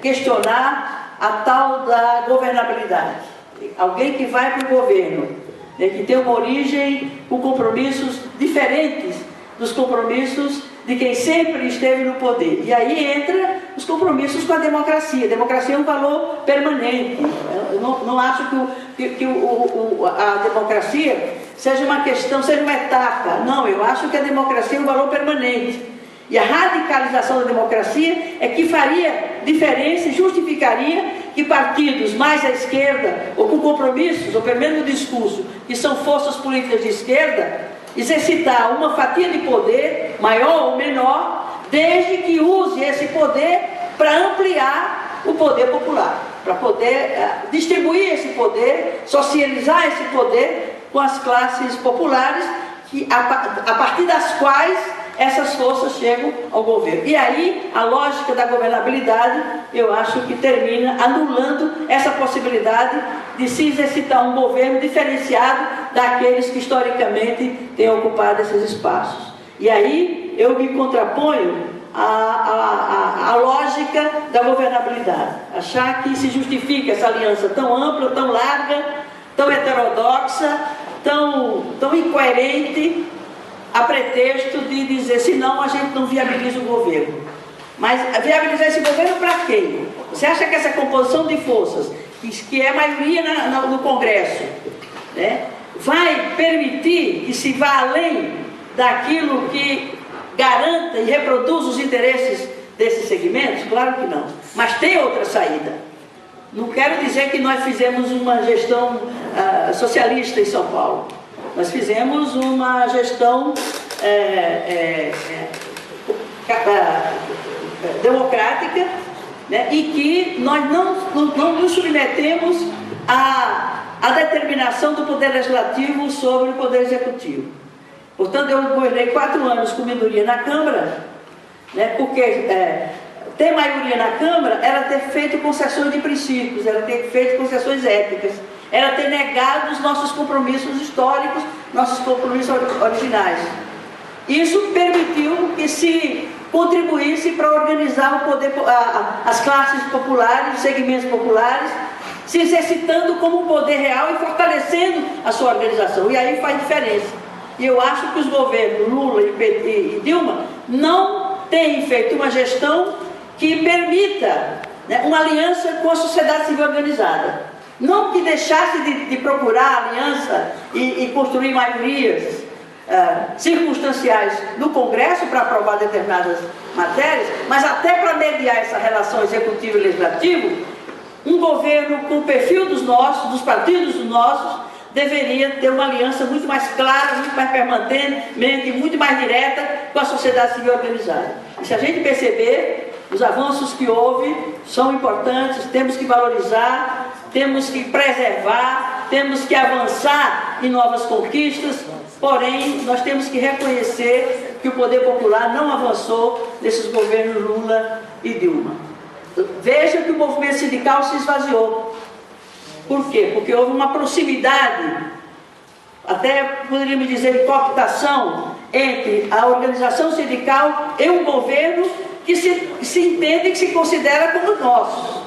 questionar a tal da governabilidade. Alguém que vai para o governo, né, que tem uma origem com compromissos diferentes dos compromissos de quem sempre esteve no poder. E aí entra os compromissos com a democracia. A democracia é um valor permanente. Eu não acho que a democracia seja uma questão, seja uma etapa. Não, eu acho que a democracia é um valor permanente. E a radicalização da democracia é que faria diferença e justificaria que partidos mais à esquerda, ou com compromissos, ou pelo menos no discurso, que são forças políticas de esquerda, exercitar uma fatia de poder, maior ou menor, desde que use esse poder para ampliar o poder popular, para poder distribuir esse poder, socializar esse poder com as classes populares, que, a partir das quais essas forças chegam ao governo. E aí, a lógica da governabilidade, eu acho que termina anulando essa possibilidade de se exercitar um governo diferenciado daqueles que historicamente têm ocupado esses espaços. E aí, eu me contraponho à lógica da governabilidade. Achar que se justifica essa aliança tão ampla, tão larga, tão heterodoxa, tão incoerente, a pretexto de dizer, senão a gente não viabiliza o governo. Mas viabilizar esse governo para quem? Você acha que essa composição de forças, que é a maioria no Congresso, né, vai permitir que se vá além daquilo que garanta e reproduz os interesses desses segmentos? Claro que não. Mas tem outra saída. Não quero dizer que nós fizemos uma gestão socialista em São Paulo. Nós fizemos uma gestão democrática, né, e que nós não nos submetemos à determinação do Poder Legislativo sobre o Poder Executivo. Portanto, eu governei 4 anos com minoria na Câmara, né, porque ter maioria na Câmara era ter feito concessões de princípios, era ter feito concessões éticas, era ter negado os nossos compromissos históricos, nossos compromissos originais. Isso permitiu que se contribuísse para organizar o poder, as classes populares, os segmentos populares, se exercitando como um poder real e fortalecendo a sua organização. E aí faz diferença. E eu acho que os governos Lula e Dilma não têm feito uma gestão que permita, né, uma aliança com a sociedade civil organizada. Não que deixasse de procurar aliança e construir maiorias circunstanciais no Congresso para aprovar determinadas matérias, mas até para mediar essa relação executivo e legislativo, um governo com o perfil dos nossos, dos partidos dos nossos, deveria ter uma aliança muito mais clara, muito mais permanente, muito mais direta com a sociedade civil organizada. E se a gente perceber, os avanços que houve são importantes, temos que valorizar, temos que preservar, temos que avançar em novas conquistas, porém, nós temos que reconhecer que o poder popular não avançou nesses governos Lula e Dilma. Veja que o movimento sindical se esvaziou. Por quê? Porque houve uma proximidade, até poderíamos dizer de cooptação, entre a organização sindical e um governo que se entende, que se considera como nosso.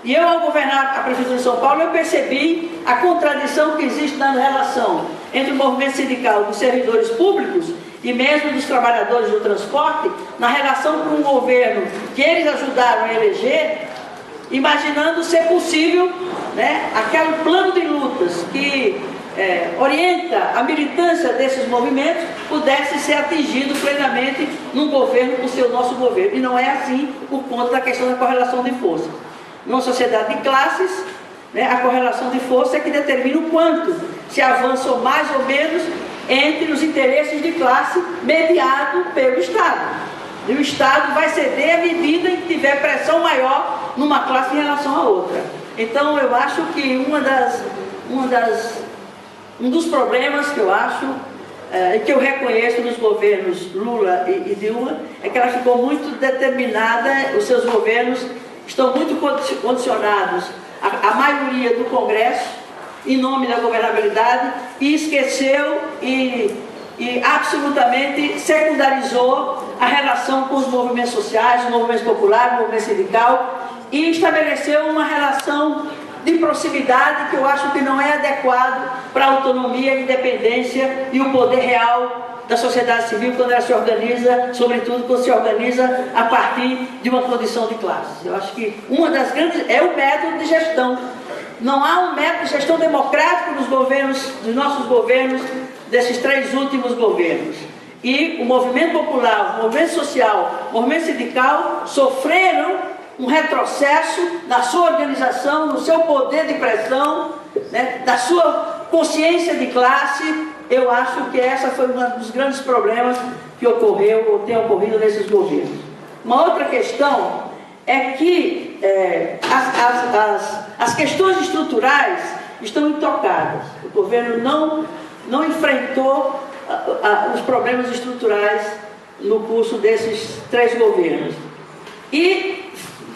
E eu, ao governar a Prefeitura de São Paulo, eu percebi a contradição que existe na relação entre o movimento sindical dos servidores públicos e mesmo dos trabalhadores do transporte, na relação com um governo que eles ajudaram a eleger, imaginando ser possível, né, aquele plano de lutas que orienta a militância desses movimentos pudesse ser atingido plenamente num governo com o seu nosso governo. E não é assim por conta da questão da correlação de forças. Numa sociedade de classes, né, a correlação de força é que determina o quanto se avançou mais ou menos entre os interesses de classe mediado pelo Estado. E o Estado vai ceder à medida em que tiver pressão maior numa classe em relação à outra. Então, eu acho que um dos problemas que eu acho, que eu reconheço nos governos Lula e Dilma, é que ela ficou muito determinada, os seus governos estão muito condicionados à maioria do Congresso, em nome da governabilidade, e esqueceu e absolutamente secundarizou a relação com os movimentos sociais, os movimentos populares, o movimento sindical, e estabeleceu uma relação de proximidade que eu acho que não é adequado para a autonomia, a independência e o poder real da sociedade civil quando ela se organiza, sobretudo quando se organiza a partir de uma condição de classe. Eu acho que uma das grandes é o método de gestão. Não há um método de gestão democrático nos governos, dos nossos governos, desses 3 últimos governos. e o movimento popular, o movimento social, o movimento sindical sofreram um retrocesso na sua organização, no seu poder de pressão, né, da sua consciência de classe. Eu acho que essa foi um dos grandes problemas que ocorreu ou tem ocorrido nesses governos. Uma outra questão é que as questões estruturais estão intocadas. O governo não enfrentou os problemas estruturais no curso desses 3 governos. E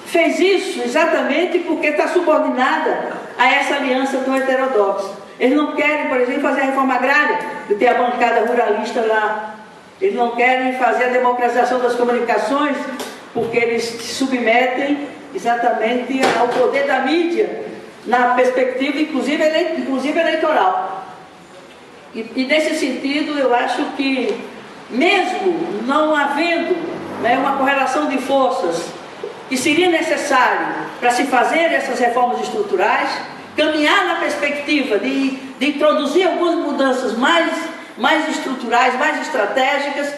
fez isso exatamente porque está subordinada a essa aliança tão heterodoxa. Eles não querem, por exemplo, fazer a reforma agrária, que tem a bancada ruralista lá. Eles não querem fazer a democratização das comunicações, porque eles se submetem exatamente ao poder da mídia, na perspectiva, inclusive eleitoral. E nesse sentido, eu acho que, mesmo não havendo, né, uma correlação de forças que seria necessário para se fazer essas reformas estruturais, caminhar na perspectiva de introduzir algumas mudanças mais estruturais, mais estratégicas,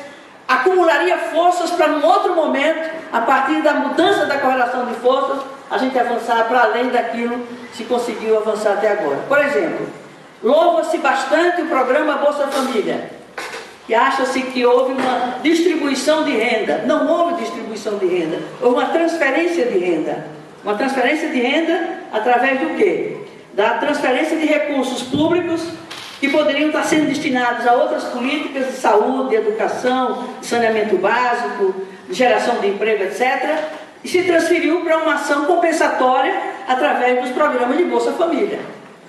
acumularia forças para, num outro momento, a partir da mudança da correlação de forças, a gente avançar para além daquilo que se conseguiu avançar até agora. Por exemplo, louva-se bastante o programa Bolsa Família, que acha-se que houve uma distribuição de renda. Não houve distribuição de renda, houve uma transferência de renda. Uma transferência de renda através do quê? Da transferência de recursos públicos que poderiam estar sendo destinados a outras políticas de saúde, de educação, de saneamento básico, de geração de emprego, etc., e se transferiu para uma ação compensatória através dos programas de Bolsa Família.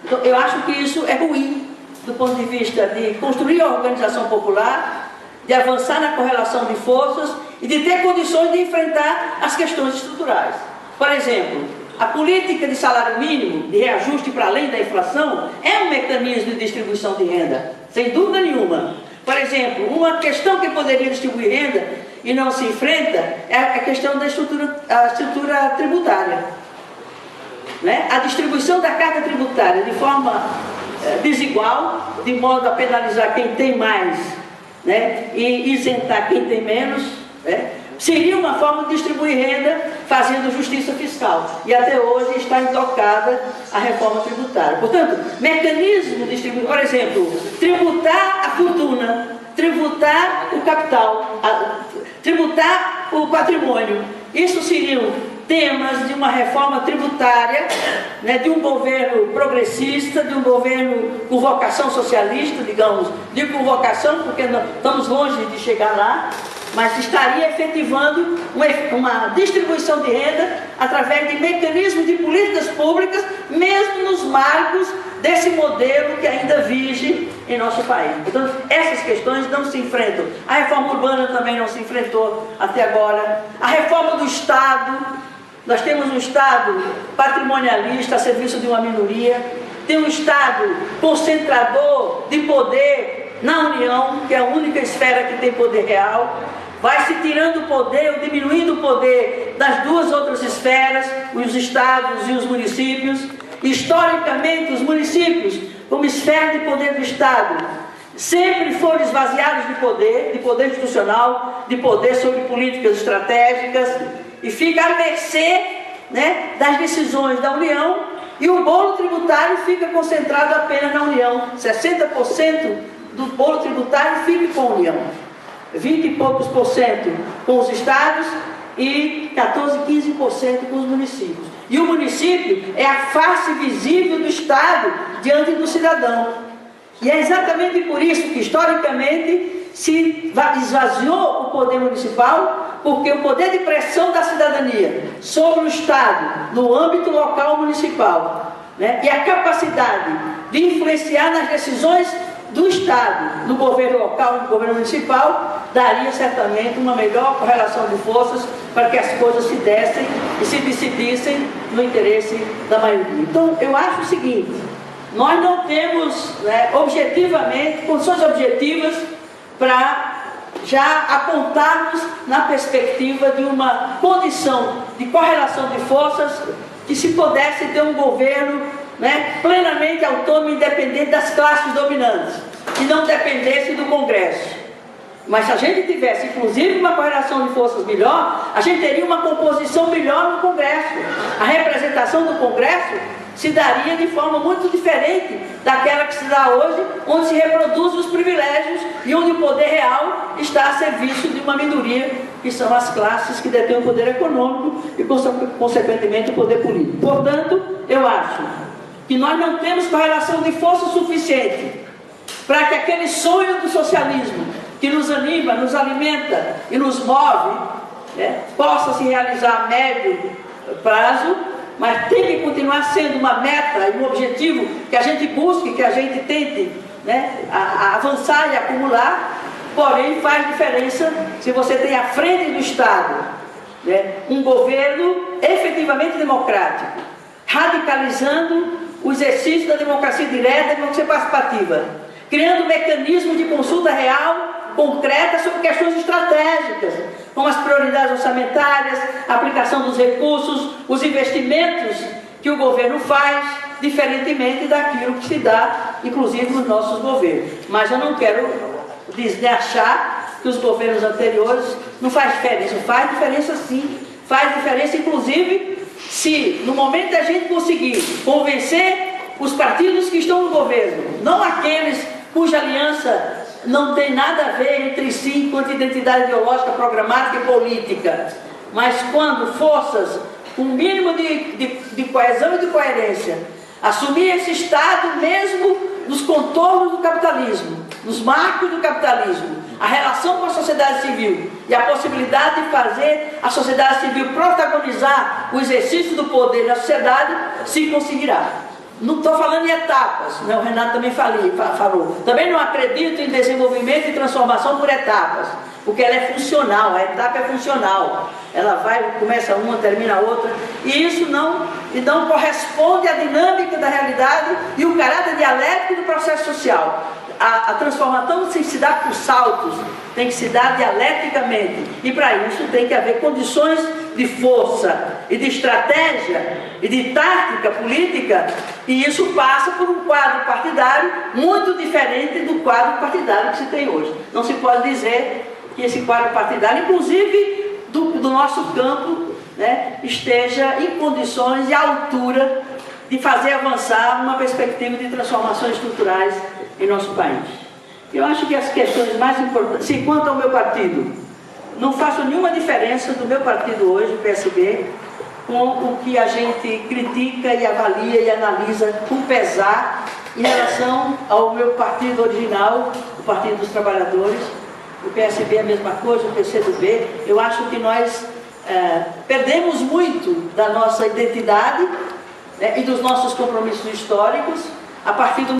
Então, eu acho que isso é ruim do ponto de vista de construir a organização popular, de avançar na correlação de forças e de ter condições de enfrentar as questões estruturais. Por exemplo, a política de salário mínimo, de reajuste para além da inflação, é um mecanismo de distribuição de renda, sem dúvida nenhuma. Por exemplo, uma questão que poderia distribuir renda e não se enfrenta é a questão da estrutura tributária. Né? A distribuição da carga tributária de forma desigual, de modo a penalizar quem tem mais, né? E isentar quem tem menos, né? Seria uma forma de distribuir renda fazendo justiça fiscal. E até hoje está intocada a reforma tributária. Portanto, mecanismo de distribuição, por exemplo, tributar a fortuna, tributar o capital, tributar o patrimônio. Isso seriam temas de uma reforma tributária, né, de um governo progressista, de um governo com vocação socialista, digamos, de vocação, porque não, estamos longe de chegar lá, mas estaria efetivando uma distribuição de renda através de mecanismos de políticas públicas, mesmo nos marcos desse modelo que ainda vige em nosso país. Portanto, essas questões não se enfrentam. A reforma urbana também não se enfrentou até agora. A reforma do Estado, nós temos um Estado patrimonialista a serviço de uma minoria, tem um Estado concentrador de poder na União, que é a única esfera que tem poder real. Vai se tirando o poder ou diminuindo o poder das duas outras esferas, os estados e os municípios. Historicamente, os municípios, como esfera de poder do Estado, sempre foram esvaziados de poder institucional, de poder sobre políticas estratégicas, e fica à mercê, né, das decisões da União, e o bolo tributário fica concentrado apenas na União. 60% do bolo tributário fica com a União, 20 e poucos por cento com os estados e 14, 15% com os municípios. E o município é a face visível do Estado diante do cidadão. E é exatamente por isso que, historicamente, se esvaziou o poder municipal, porque o poder de pressão da cidadania sobre o Estado, no âmbito local municipal, né, e a capacidade de influenciar nas decisões do Estado, no governo local e no governo municipal, daria certamente uma melhor correlação de forças para que as coisas se dessem e se decidissem no interesse da maioria. Então, eu acho o seguinte: nós não temos, né, objetivamente, condições objetivas para já apontarmos na perspectiva de uma condição de correlação de forças que se pudesse ter um governo, né, plenamente autônomo e independente das classes dominantes, que não dependesse do Congresso. Mas se a gente tivesse, inclusive, uma correlação de forças melhor, a gente teria uma composição melhor no Congresso. A representação do Congresso se daria de forma muito diferente daquela que se dá hoje, onde se reproduzem os privilégios e onde o poder real está a serviço de uma minoria, que são as classes que detêm o poder econômico e, consequentemente, o poder político. Portanto, eu acho que nós não temos correlação de força suficiente para que aquele sonho do socialismo que nos anima, nos alimenta e nos move, né, possa se realizar a médio prazo, mas tem que continuar sendo uma meta e um objetivo que a gente busque, que a gente tente, né, a avançar e acumular. Porém, faz diferença se você tem à frente do Estado, né, um governo efetivamente democrático, radicalizando o exercício da democracia direta e da democracia participativa, criando um mecanismo de consulta real, concreta, sobre questões estratégicas, como as prioridades orçamentárias, a aplicação dos recursos, os investimentos que o governo faz, diferentemente daquilo que se dá, inclusive, nos nossos governos. Mas eu não quero achar que os governos anteriores não faz diferença. Faz diferença sim, faz diferença, inclusive, se no momento a gente conseguir convencer os partidos que estão no governo, não aqueles cuja aliança não tem nada a ver entre si enquanto identidade ideológica, programática e política, mas quando forças com um mínimo de coesão e de coerência assumir esse Estado mesmo nos contornos do capitalismo, nos marcos do capitalismo, a relação com a sociedade civil e a possibilidade de fazer a sociedade civil protagonizar o exercício do poder na sociedade, se conseguirá. Não estou falando em etapas, né? O Renato também falou. Também não acredito em desenvolvimento e transformação por etapas, porque ela é funcional, a etapa é funcional. Ela começa uma, termina a outra, e isso não corresponde à dinâmica da realidade e o caráter dialético do processo social. A transformação tem que se dar por saltos, tem que se dar dialeticamente, e para isso tem que haver condições de força e de estratégia e de tática política, e isso passa por um quadro partidário muito diferente do quadro partidário que se tem hoje. Não se pode dizer que esse quadro partidário, inclusive do nosso campo, né, esteja em condições e à altura de fazer avançar uma perspectiva de transformações estruturais em nosso país. Eu acho que as questões mais importantes, quanto ao meu partido, não faço nenhuma diferença do meu partido hoje, o PSB, com o que a gente critica e avalia e analisa com pesar em relação ao meu partido original, o Partido dos Trabalhadores. O PSB é a mesma coisa, o PCdoB. Eu acho que nós perdemos muito da nossa identidade, né, e dos nossos compromissos históricos a partir do